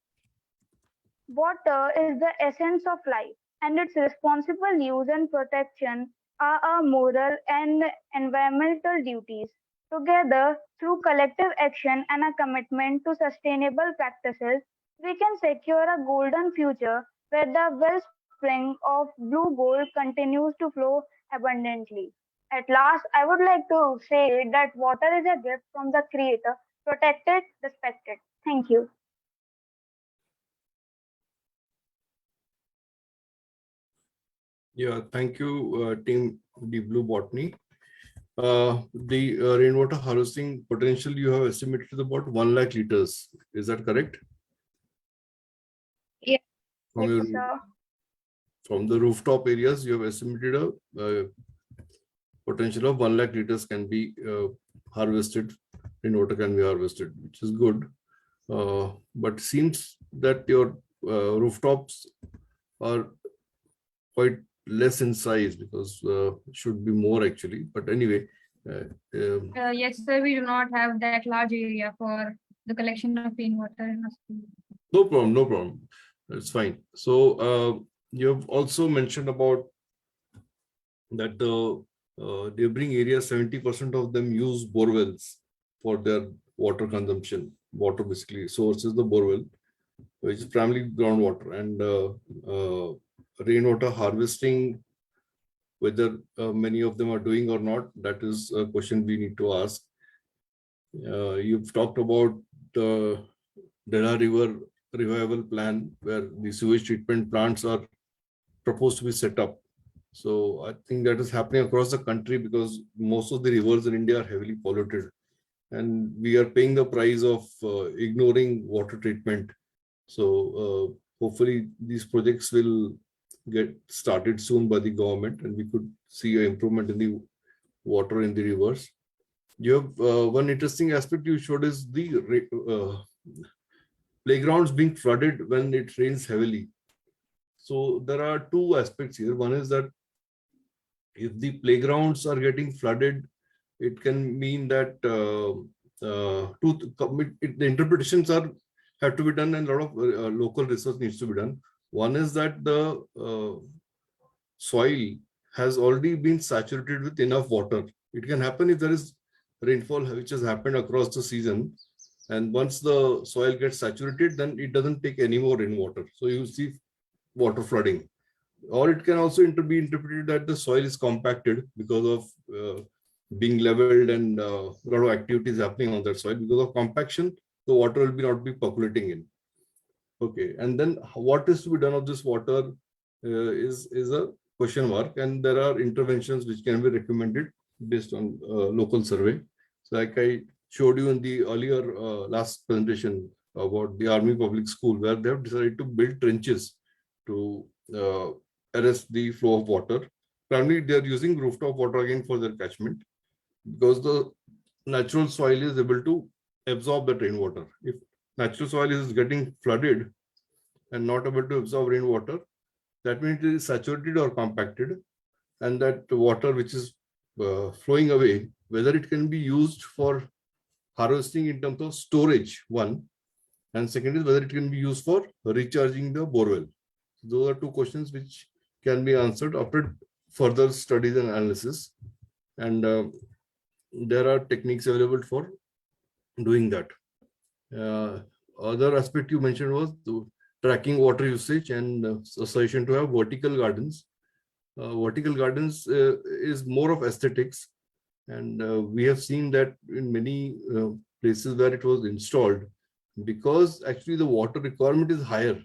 Water is the essence of life, and its responsible use and protection are our moral and environmental duties. Together, through collective action and a commitment to sustainable practices, we can secure a golden future where the wellspring of blue gold continues to flow abundantly. At last, I would like to say that water is a gift from the Creator. Protect it, respect it. Thank you. Yeah, thank you, team the Blue Botany. The rainwater harvesting potential you have estimated is about 1 lakh liters. Is that correct? Yes, From your, sir. from the rooftop areas, you have estimated a potential of 1 lakh liters can be harvested. Rainwater can be harvested, which is good. But seems that your rooftops are quite less in size, because should be more actually. But anyway, Yes, sir, we do not have that large area for the collection of rainwater in a school. no problem, no problem. That's fine. So you have also mentioned about that the neighboring areas, 70% of them use bore wells for their water consumption. Water basically source is the bore well, which is primarily groundwater, and rainwater harvesting, whether many of them are doing or not, that is a question we need to ask. You've talked about the Dela River revival plan, where the sewage treatment plants are proposed to be set up. So I think that is happening across the country, because most of the rivers in India are heavily polluted, and we are paying the price of ignoring water treatment. So hopefully these projects will get started soon by the government, and we could see an improvement in the water in the rivers. You have one interesting aspect you showed is the playgrounds being flooded when it rains heavily. So there are two aspects here. One is that if the playgrounds are getting flooded, it can mean that the interpretations have to be done, and a lot of local research needs to be done. One is that the soil has already been saturated with enough water. It can happen if there is rainfall which has happened across the season, and once the soil gets saturated, then it doesn't take any more rainwater. So you see water flooding. Or it can also be interpreted that the soil is compacted because of being leveled, and a lot of activities happening on that soil. Because of compaction, the water will not be percolating in. Okay, and then what is to be done of this water is a question mark, and there are interventions which can be recommended based on local survey. So like I showed you in the earlier last presentation about the Army Public School, where they have decided to build trenches to arrest the flow of water. Primarily, they are using rooftop water again for their catchment, because the natural soil is able to absorb the rainwater. If natural soil is getting flooded and not able to absorb rainwater, that means it is saturated or compacted, and that water which is flowing away, whether it can be used for harvesting in terms of storage, one, and second is whether it can be used for recharging the borewell. Those are two questions which can be answered after further studies and analysis, and there are techniques available for doing that. Other aspect you mentioned was tracking water usage and a suggestion to have vertical gardens. Vertical gardens is more of aesthetics, and we have seen that in many places where it was installed, because actually the water requirement is higher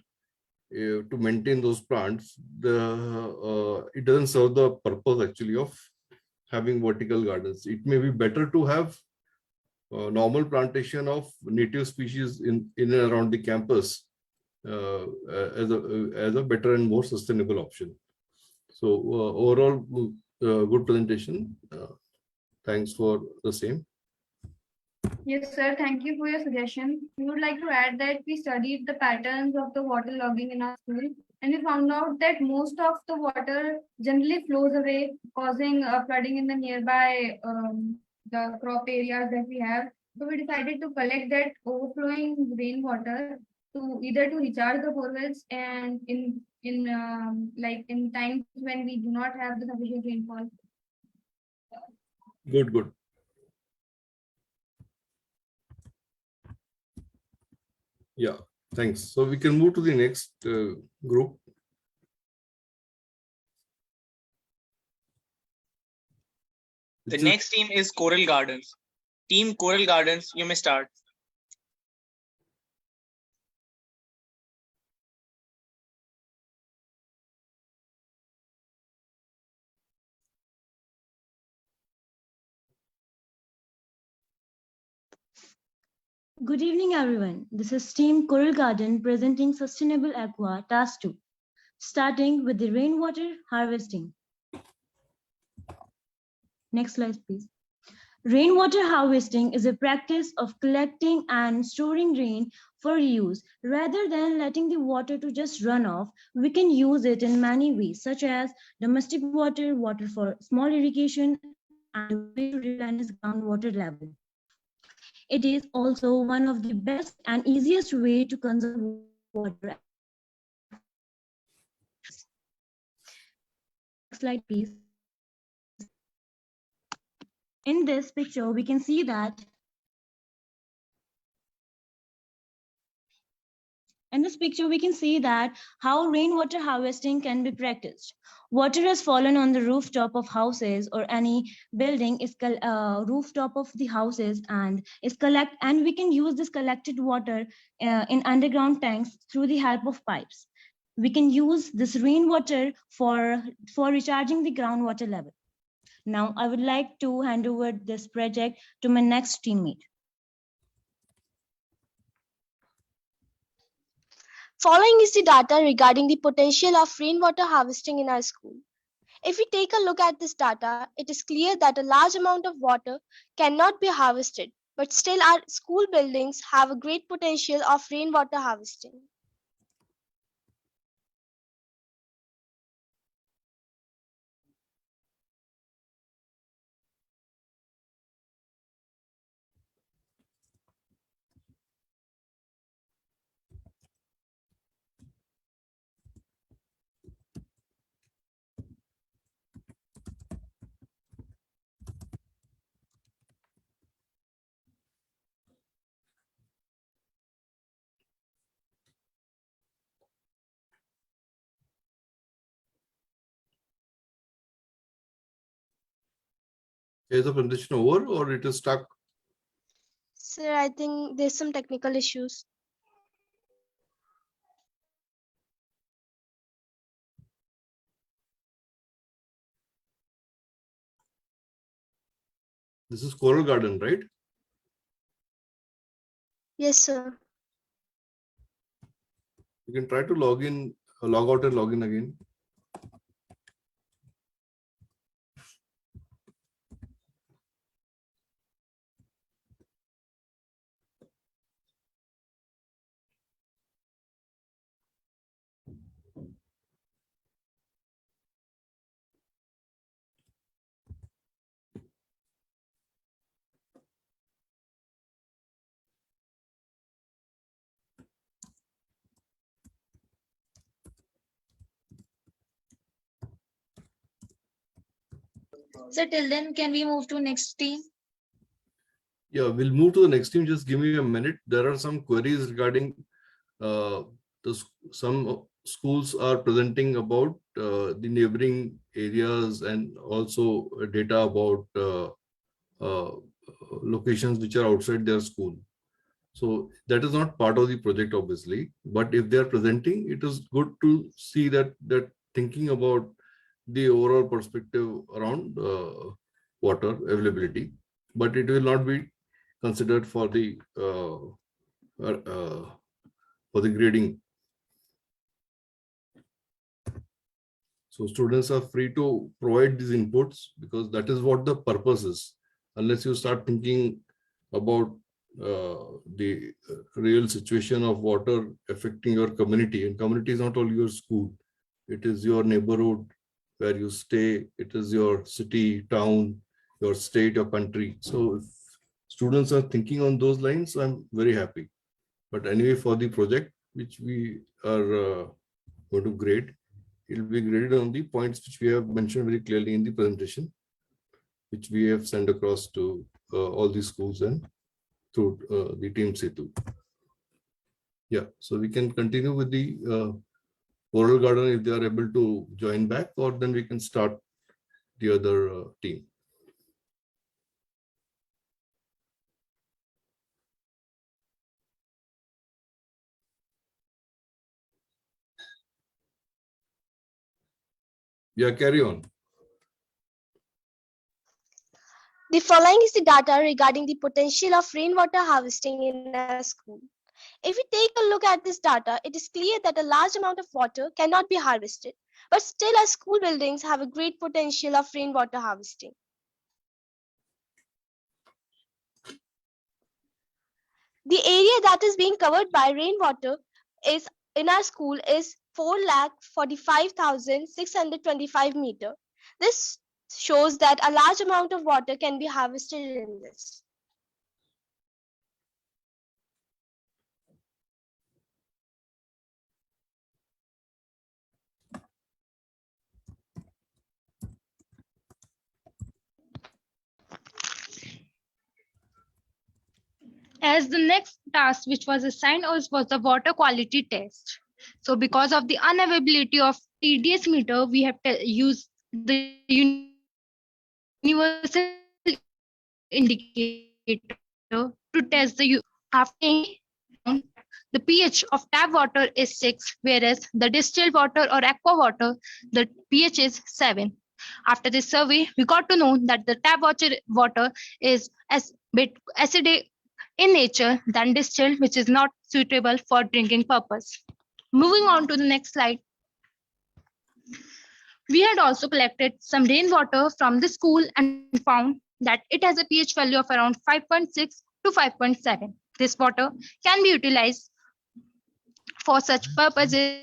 to maintain those plants. It doesn't serve the purpose actually of having vertical gardens. It may be better to have normal plantation of native species in and around the campus as a better and more sustainable option. So overall, good presentation. Thanks for the same. Yes, sir. Thank you for your suggestion. We would like to add that we studied the patterns of the water logging in our school, and we found out that most of the water generally flows away, causing flooding in the nearby the crop areas that we have. So we decided to collect that overflowing rainwater to either to recharge the borewells, and in times when we do not have the sufficient rainfall. Good. Yeah, thanks. So we can move to the next group. The next team is Coral Gardens. Team Coral Gardens, you may start. Good evening, everyone. This is Team Coral Garden presenting Sustainable Aqua Task 2, starting with the rainwater harvesting. Next slide, please. Rainwater harvesting is a practice of collecting and storing rain for use. Rather than letting the water to just run off, we can use it in many ways, such as domestic water, water for small irrigation, and way to replenish groundwater level. It is also one of the best and easiest way to conserve water. Next slide, please. In this picture, we can see that how rainwater harvesting can be practiced. Water has fallen on the rooftop of houses or any building is rooftop of the houses and we can use this collected water in underground tanks through the help of pipes. We can use this rainwater for recharging the groundwater level. Now, I would like to hand over this project to my next teammate. Following is the data regarding the potential of rainwater harvesting in our school. If we take a look at this data, it is clear that a large amount of water cannot be harvested, but still our school buildings have a great potential of rainwater harvesting. Is the presentation over or it is stuck? Sir, I think there's some technical issues. This is Coral Garden, right? Yes, sir. You can try to log in, log out and log in again. So till then, can we move to next team? Yeah, we'll move to the next team. Just give me a minute. There are some queries regarding some schools are presenting about the neighboring areas and also data about locations which are outside their school. So that is not part of the project, obviously. But if they are presenting, it is good to see that thinking about the overall perspective around water availability, but it will not be considered for the grading. So students are free to provide these inputs because that is what the purpose is. Unless you start thinking about the real situation of water affecting your community, and community is not only your school, it is your neighborhood where you stay, it is your city, town, your state, your country. So if students are thinking on those lines, I'm very happy. But anyway, for the project which we are going to grade, it will be graded on the points which we have mentioned very clearly in the presentation, which we have sent across to all the schools and through the team SETU. Yeah, so we can continue with the Coral Garden if they are able to join back, or then we can start the other team. Yeah, carry on. The following is the data regarding the potential of rainwater harvesting in a school. If we take a look at this data, it is clear that a large amount of water cannot be harvested, but still our school buildings have a great potential of rainwater harvesting. The area that is being covered by rainwater is in our school is 4,45,625 meters. This shows that a large amount of water can be harvested in this. As the next task which was assigned us was the water quality test. So because of the unavailability of TDS meter, we have used the universal indicator to test the after the pH of tap water is 6, whereas the distilled water or aqua water, the pH is 7. After this survey, we got to know that the tap water is bit acidic in nature than distilled, which is not suitable for drinking purpose. Moving on to the next slide. We had also collected some rainwater from the school and found that it has a pH value of around 5.6 to 5.7. This water can be utilized for such purposes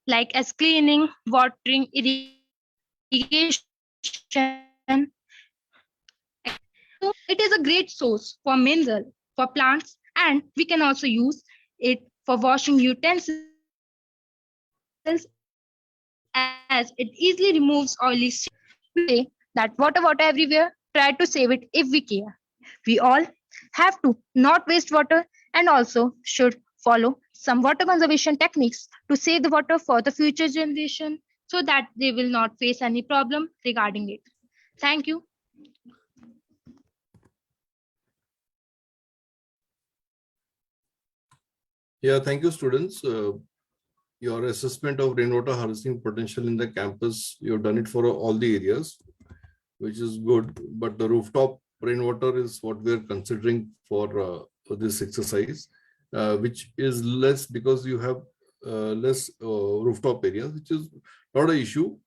like as cleaning, watering, irrigation. So it is a great source for mineral for plants, and we can also use it for washing utensils as it easily removes oily stains. We say that water everywhere, try to save it if we care. We all have to not waste water and also should follow some water conservation techniques to save the water for the future generation so that they will not face any problem regarding it. Thank you. Yeah, thank you, students. Your assessment of rainwater harvesting potential in the campus, you've done it for all the areas, which is good. But the rooftop rainwater is what we're considering for this exercise, which is less because you have less rooftop areas, which is not an issue.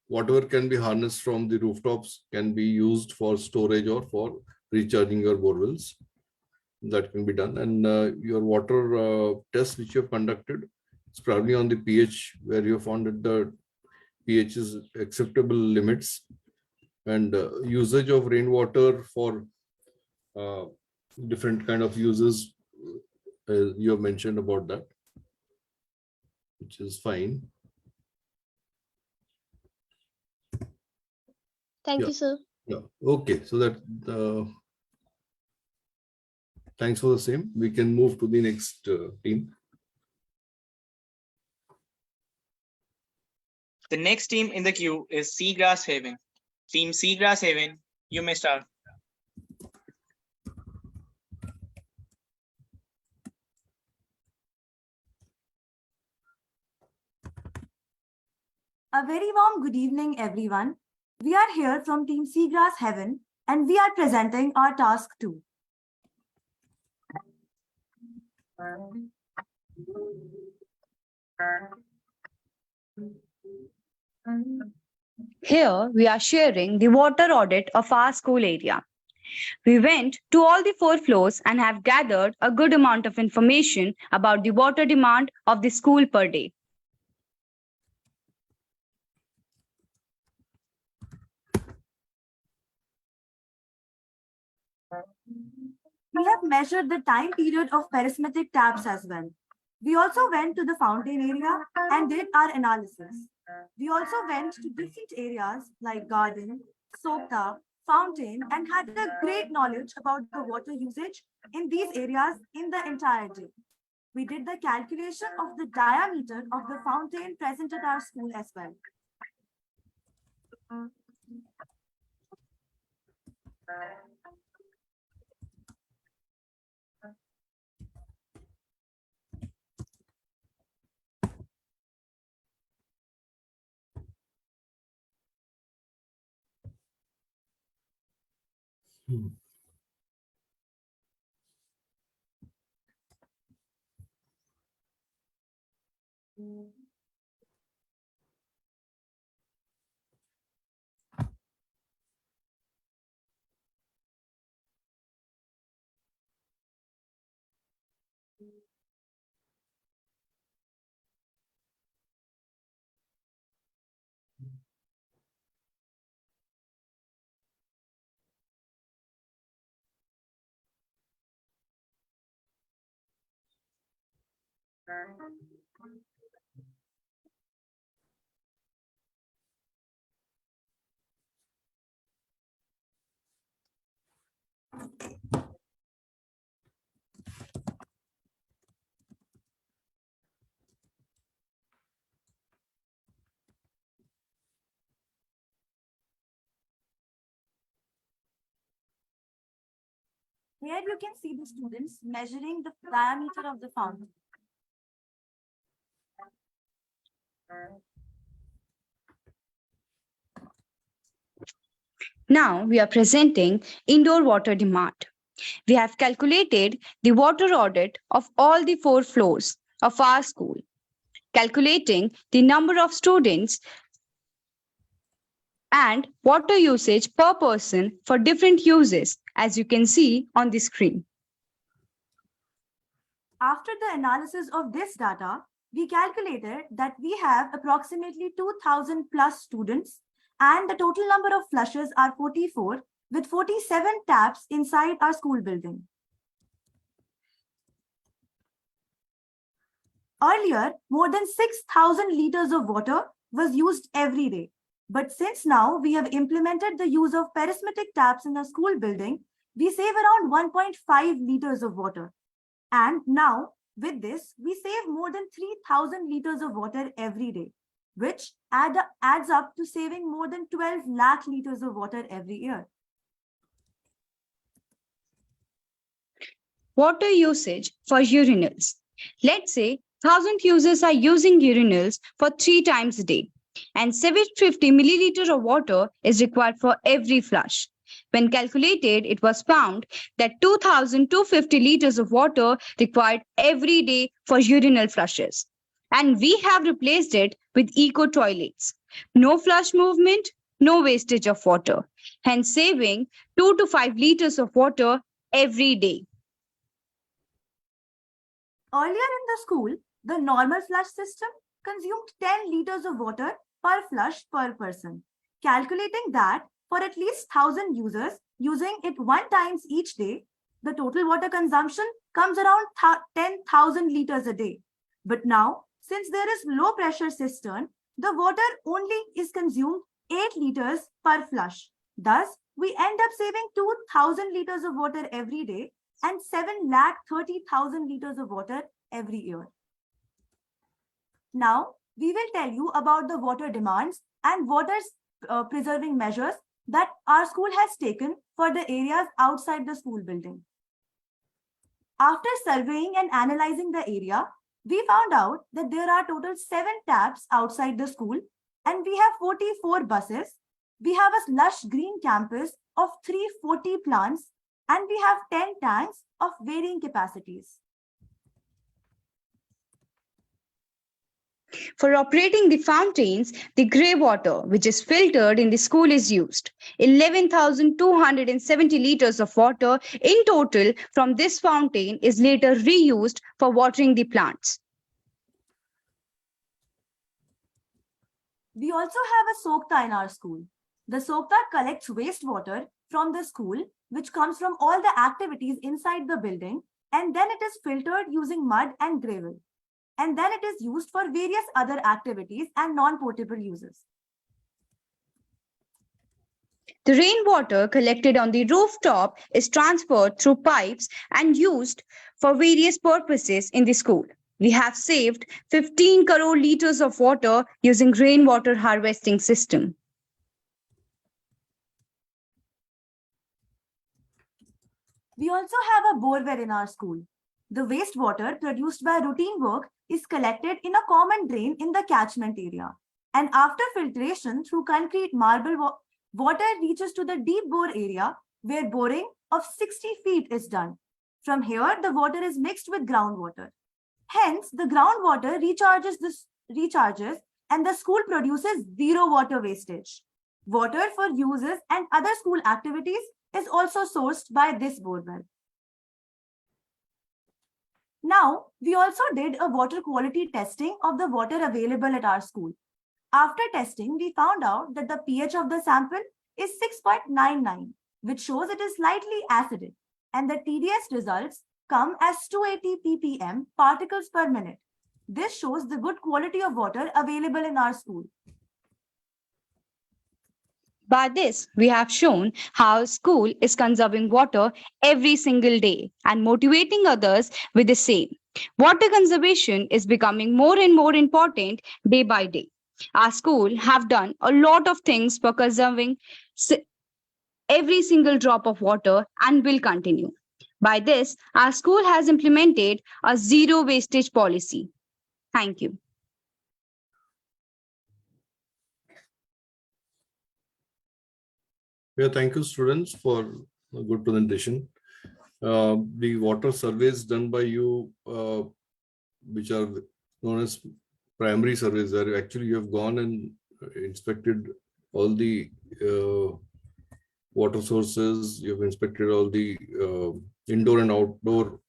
Whatever can be harnessed from the rooftops can be used for storage or for recharging your borewells. That can be done. And your water test which you have conducted, it's probably on the pH where you have found that the pH is acceptable limits, and usage of rainwater for different kind of uses, you have mentioned about that, which is fine. Thank you, sir. Yeah. Okay. So that thanks for the same. We can move to the next team. The next team in the queue is Seagrass Haven. Team Seagrass Haven, you may start. A very warm good evening, everyone. We are here from Team Seagrass Haven, and we are presenting our task 2. Here we are sharing the water audit of our school area. We went to all the 4 floors and have gathered a good amount of information about the water demand of the school per day. We have measured the time period of perismetic taps as well. We also went to the fountain area and did our analysis. We also went to different areas like garden, sota, fountain, and had a great knowledge about the water usage in these areas in the entire day. We did the calculation of the diameter of the fountain present at our school as well. Here you can see the students measuring the diameter of the fountain. Now we are presenting indoor water demand. We have calculated the water audit of all the 4 floors of our school. calculating the number of students and water usage per person for different uses, as you can see on the screen. After the analysis of this data, we calculated that we have approximately 2000 plus students and the total number of flushes are 44 with 47 taps inside our school building. Earlier, more than 6,000 liters of water was used every day. But since now we have implemented the use of perismatic taps in the school building, we save around 1.5 liters of water. And now with this, we save more than 3,000 liters of water every day, which adds up to saving more than 12 lakh liters of water every year. Water usage for urinals. Let's say 1,000 users are using urinals for 3 times a day, and 750 milliliters of water is required for every flush. When calculated, it was found that 2,250 liters of water required every day for urinal flushes. And we have replaced it with eco toilets. No flush movement, no wastage of water, hence saving 2 to 5 liters of water every day. Earlier in the school, the normal flush system consumed 10 liters of water per flush per person. Calculating that for at least 1,000 users using it 1 times each day, the total water consumption comes around 10,000 liters a day. But now, since there is low pressure cistern, the water only is consumed 8 liters per flush. Thus, we end up saving 2,000 liters of water every day and 7,30,000 liters of water every year. Now, we will tell you about the water demands and water preserving measures that our school has taken for the areas outside the school building. After surveying and analyzing the area, we found out that there are total 7 taps outside the school and we have 44 buses. We have a lush green campus of 340 plants and we have 10 tanks of varying capacities. For operating the fountains, the grey water, which is filtered in the school, is used. 11,270 liters of water in total from this fountain is later reused for watering the plants. We also have a Sokta in our school. The Sokta collects wastewater from the school, which comes from all the activities inside the building, and then it is filtered using mud and gravel. And then it is used for various other activities and non-potable uses. The rainwater collected on the rooftop is transferred through pipes and used for various purposes in the school. We have saved 15 crore liters of water using rainwater harvesting system. We also have a borewell in our school. The wastewater produced by routine work is collected in a common drain in the catchment area. And after filtration through concrete marble, water reaches to the deep bore area where boring of 60 feet is done. From here, the water is mixed with groundwater. Hence, the groundwater recharges and the school produces zero water wastage. Water for uses and other school activities is also sourced by this borewell. Now, we also did a water quality testing of the water available at our school. After testing, we found out that the pH of the sample is 6.99, which shows it is slightly acidic, and the TDS results come as 280 ppm particles per minute. This shows the good quality of water available in our school. By this, we have shown how school is conserving water every single day and motivating others with the same. Water conservation is becoming more and more important day by day. Our school have done a lot of things for conserving every single drop of water and will continue. By this, our school has implemented a zero wastage policy. Thank you. Yeah, thank you, students, for a good presentation. The water surveys done by you, which are known as primary surveys where actually you have gone and inspected all the water sources, you've inspected all the indoor and outdoor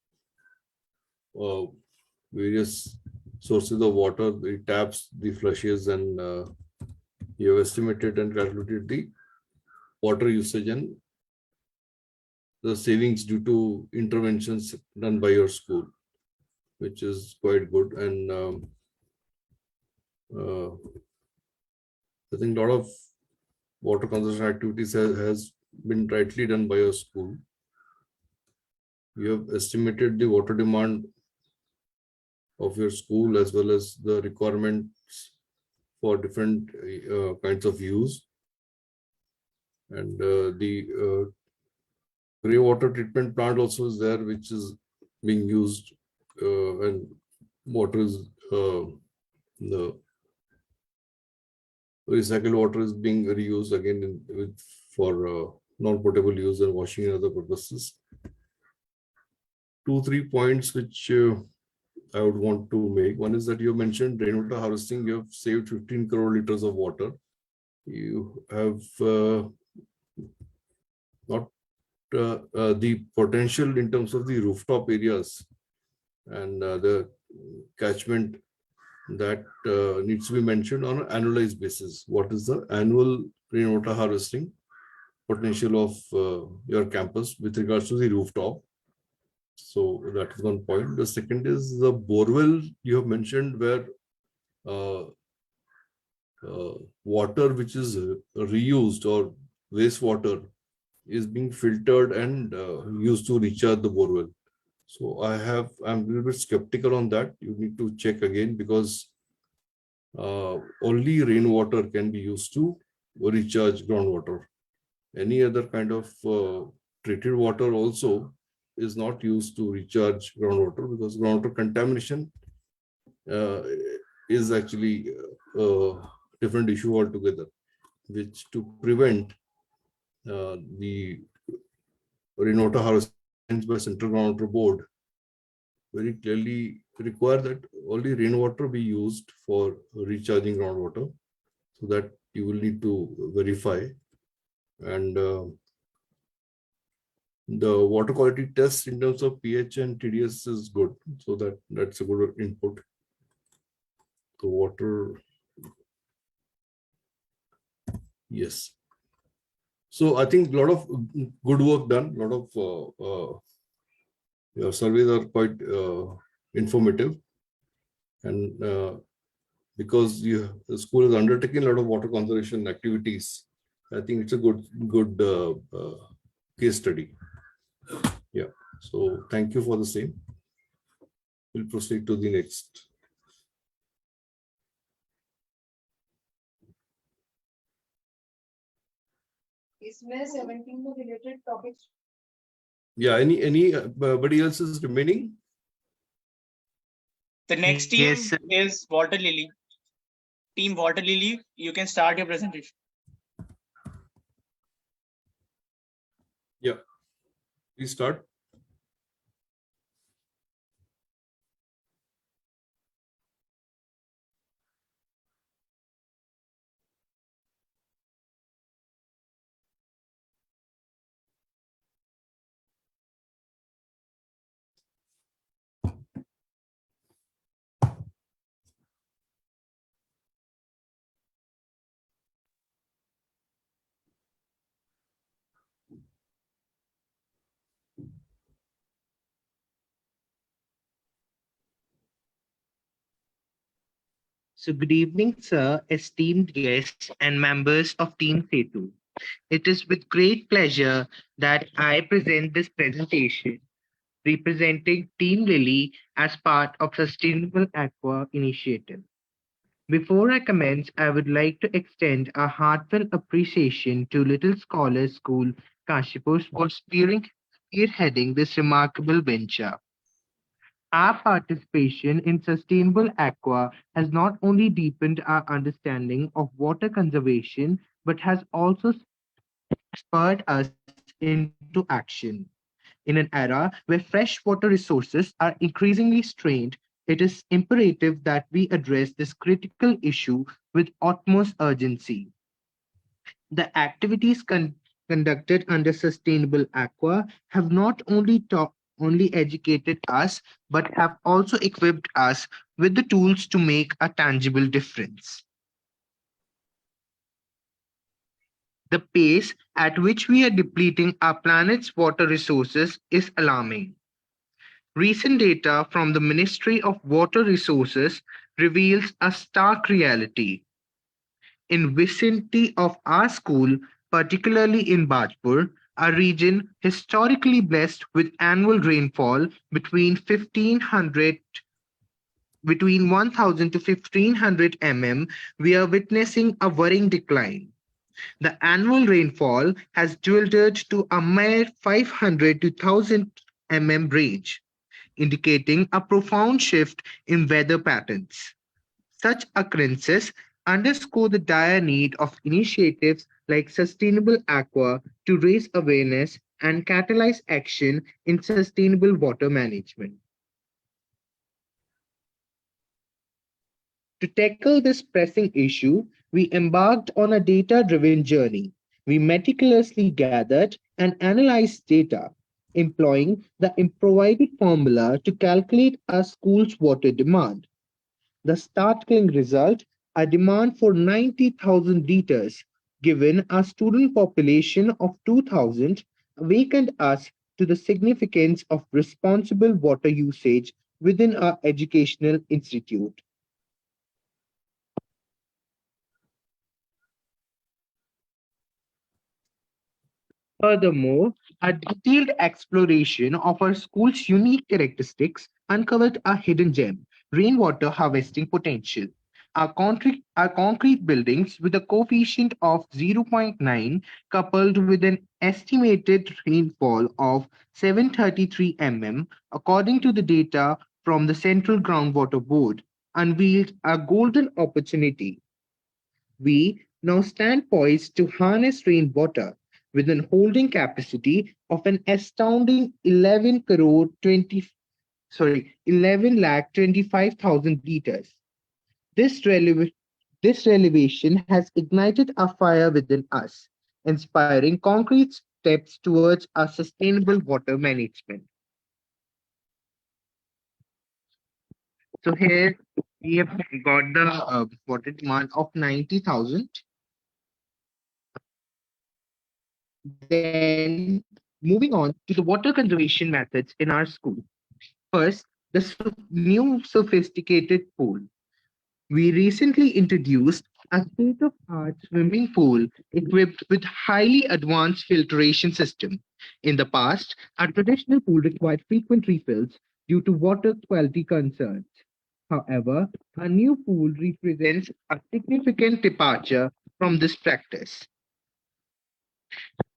various sources of water, the taps, the flushes, and you have estimated and calculated the water usage and the savings due to interventions done by your school, which is quite good. And I think a lot of water conservation activities has been rightly done by your school. You have estimated the water demand of your school as well as the requirements for different kinds of use. And the grey water treatment plant also is there, which is being used, and water is the recycled water is being reused again for non-potable use and washing and other purposes. 2-3 points which I would want to make. One is that you mentioned rainwater harvesting. You have saved 15 crore liters of water. You have not the potential in terms of the rooftop areas and the catchment that needs to be mentioned on an annualized basis. What is the annual rainwater harvesting potential of your campus with regards to the rooftop? So that is one point. The second is the borewell you have mentioned, where water which is reused or wastewater is being filtered and used to recharge the borewell. So I'm a little bit skeptical on that. You need to check again, because only rainwater can be used to recharge groundwater. Any other kind of treated water also is not used to recharge groundwater, because groundwater contamination is actually a different issue altogether, which to prevent the rainwater harvesting by Central Groundwater Board very clearly require that only rainwater be used for recharging groundwater, so that you will need to verify. And the water quality test in terms of pH and TDS is good, so that's a good input. The water, yes. So I think a lot of good work done. A lot of your surveys are quite informative, and because the school has undertaken a lot of water conservation activities, I think it's a good case study. Yeah. So thank you for the same. We'll proceed to the next. इसमें 17 में related topics. Yeah. Anybody else is remaining? The next team is Water Lily. Team Water Lily, you can start your presentation. Yeah. Please start. So, good evening, sir, esteemed guests, and members of Team SETU. It is with great pleasure that I present this presentation representing Team Lily as part of Sustainable Aqua Initiative. Before I commence, I would like to extend a heartfelt appreciation to Little Scholars School, Kashipur, for spearheading this remarkable venture. Our participation in Sustainable Aqua has not only deepened our understanding of water conservation, but has also spurred us into action. In an era where freshwater resources are increasingly strained, it is imperative that we address this critical issue with utmost urgency. The activities conducted under Sustainable Aqua have not only educated us, but have also equipped us with the tools to make a tangible difference. The pace at which we are depleting our planet's water resources is alarming. Recent data from the Ministry of Water Resources reveals a stark reality. In vicinity of our school, particularly in Bajpur, a region historically blessed with annual rainfall between 1000 to 1500 mm, we are witnessing a worrying decline. The annual rainfall has dwindled to a mere 500 to 1000 mm range, indicating a profound shift in weather patterns. Such occurrences underscore the dire need of initiatives like Sustainable Aqua to raise awareness and catalyze action in sustainable water management. To tackle this pressing issue, we embarked on a data driven journey. We meticulously gathered and analyzed data, employing the improvised formula to calculate our school's water demand. The startling result, a demand for 90,000 liters, given a student population of 2,000, awakened us to the significance of responsible water usage within our educational institute. Furthermore, a detailed exploration of our school's unique characteristics uncovered a hidden gem: rainwater harvesting potential. Our concrete buildings, with a coefficient of zero point 0.9, coupled with an estimated rainfall of 733 mm, according to the data from the Central Groundwater Board, unveiled a golden opportunity. We now stand poised to harness rainwater with an holding capacity of an astounding 11 lakh 25,000 liters. This, this revelation has ignited a fire within us, inspiring concrete steps towards a sustainable water management. So here we have got the water demand of 90,000. Then moving on to the water conservation methods in our school. First, the new sophisticated pool. We recently introduced a state-of-art swimming pool equipped with highly advanced filtration system. In the past, a traditional pool required frequent refills due to water quality concerns. However, a new pool represents a significant departure from this practice.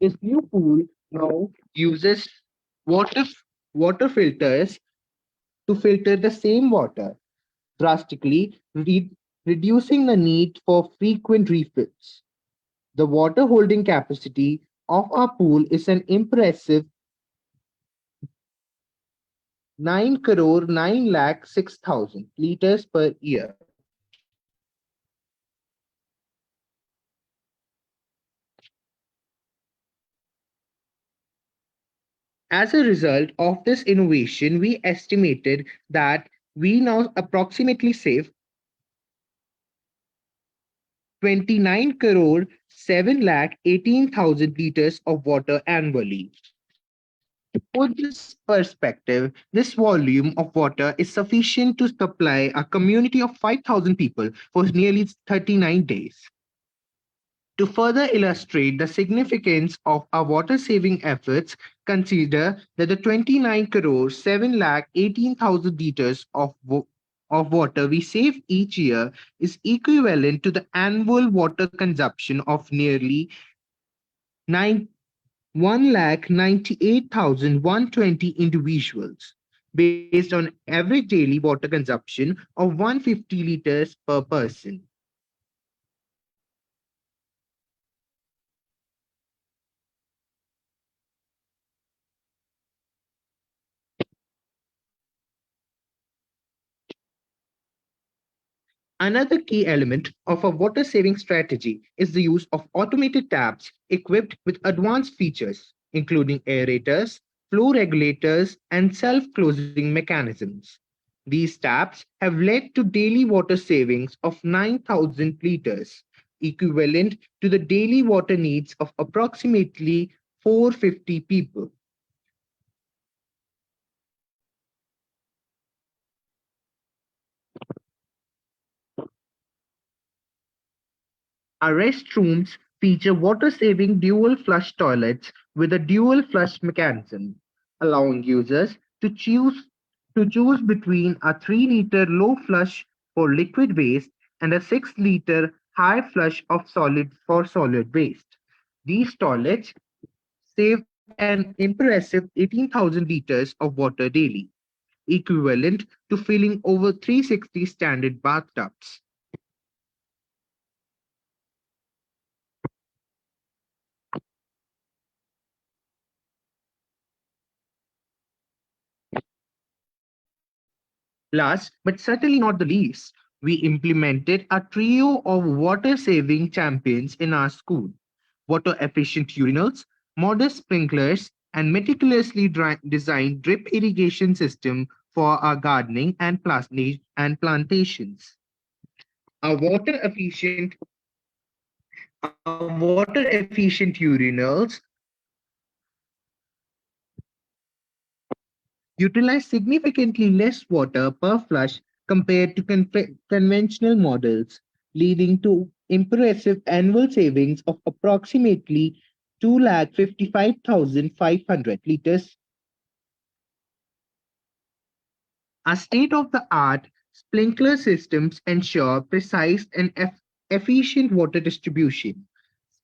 This new pool now uses water water filters to filter the same water, drastically reducing the need for frequent refills. The water holding capacity of our pool is an impressive 9 crore 9 lakh 6,000 liters per year. As a result of this innovation, we estimated that we now approximately save 29 crore 7 lakh 18,000 liters of water annually. To put this perspective, this volume of water is sufficient to supply a community of 5,000 people for nearly 39 days. To further illustrate the significance of our water saving efforts, consider that the 29 crore 7 lakh 18,000 liters of water we save each year is equivalent to the annual water consumption of nearly 1,98,120 individuals, based on average daily water consumption of 150 liters per person. Another key element of a water saving strategy is the use of automated taps equipped with advanced features, including aerators, flow regulators, and self closing mechanisms. These taps have led to daily water savings of 9,000 liters, equivalent to the daily water needs of approximately 450 people. Our restrooms feature water-saving dual-flush toilets with a dual-flush mechanism, allowing users to choose between a 3-liter low flush for liquid waste and a 6-liter high flush of solid waste. These toilets save an impressive 18,000 liters of water daily, equivalent to filling over 360 standard bathtubs. Last, but certainly not the least, we implemented a trio of water saving champions in our school: water efficient urinals, modest sprinklers, and meticulously designed drip irrigation system for our gardening and plantations. Our water efficient our water efficient urinals utilize significantly less water per flush compared to conventional models, leading to impressive annual savings of approximately 255,500 liters. Our state-of-the-art sprinkler systems ensure precise and efficient water distribution,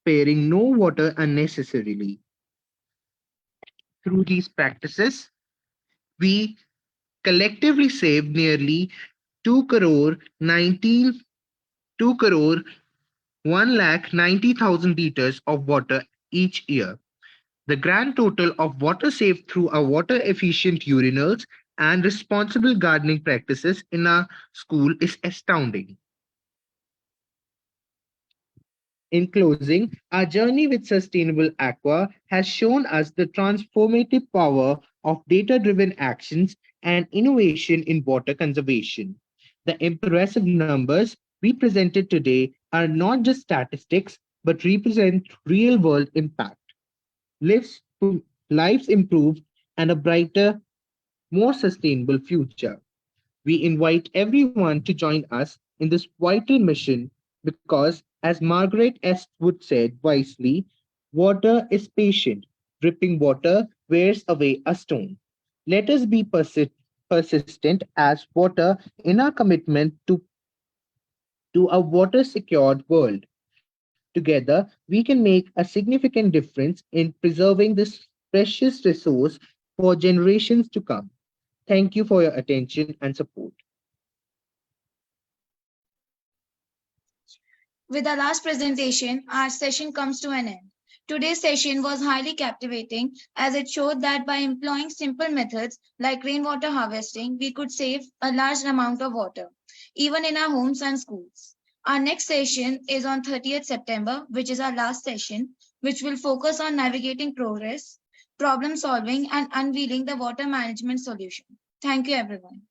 sparing no water unnecessarily. Through these practices, we collectively saved nearly 2 crore 19 2 crore 1 lakh 90,000 liters of water each year. The grand total of water saved through our water efficient urinals and responsible gardening practices in our school is astounding. In closing, our journey with Sustainable Aqua has shown us the transformative power of data driven actions and innovation in water conservation. The impressive numbers we presented today are not just statistics, but represent real world impact. Lives, lives improved, and a brighter, more sustainable future. We invite everyone to join us in this vital mission because, as Margaret Atwood said wisely, water is patient, dripping water wears away a stone. Let us be persistent as water in our commitment to a water secured world. Together, we can make a significant difference in preserving this precious resource for generations to come. Thank you for your attention and support. With our last presentation, our session comes to an end. Today's session was highly captivating as it showed that by employing simple methods like rainwater harvesting, we could save a large amount of water, even in our homes and schools. Our next session is on 30th September, which is our last session, which will focus on navigating progress, problem solving, and unveiling the water management solution. Thank you, everyone.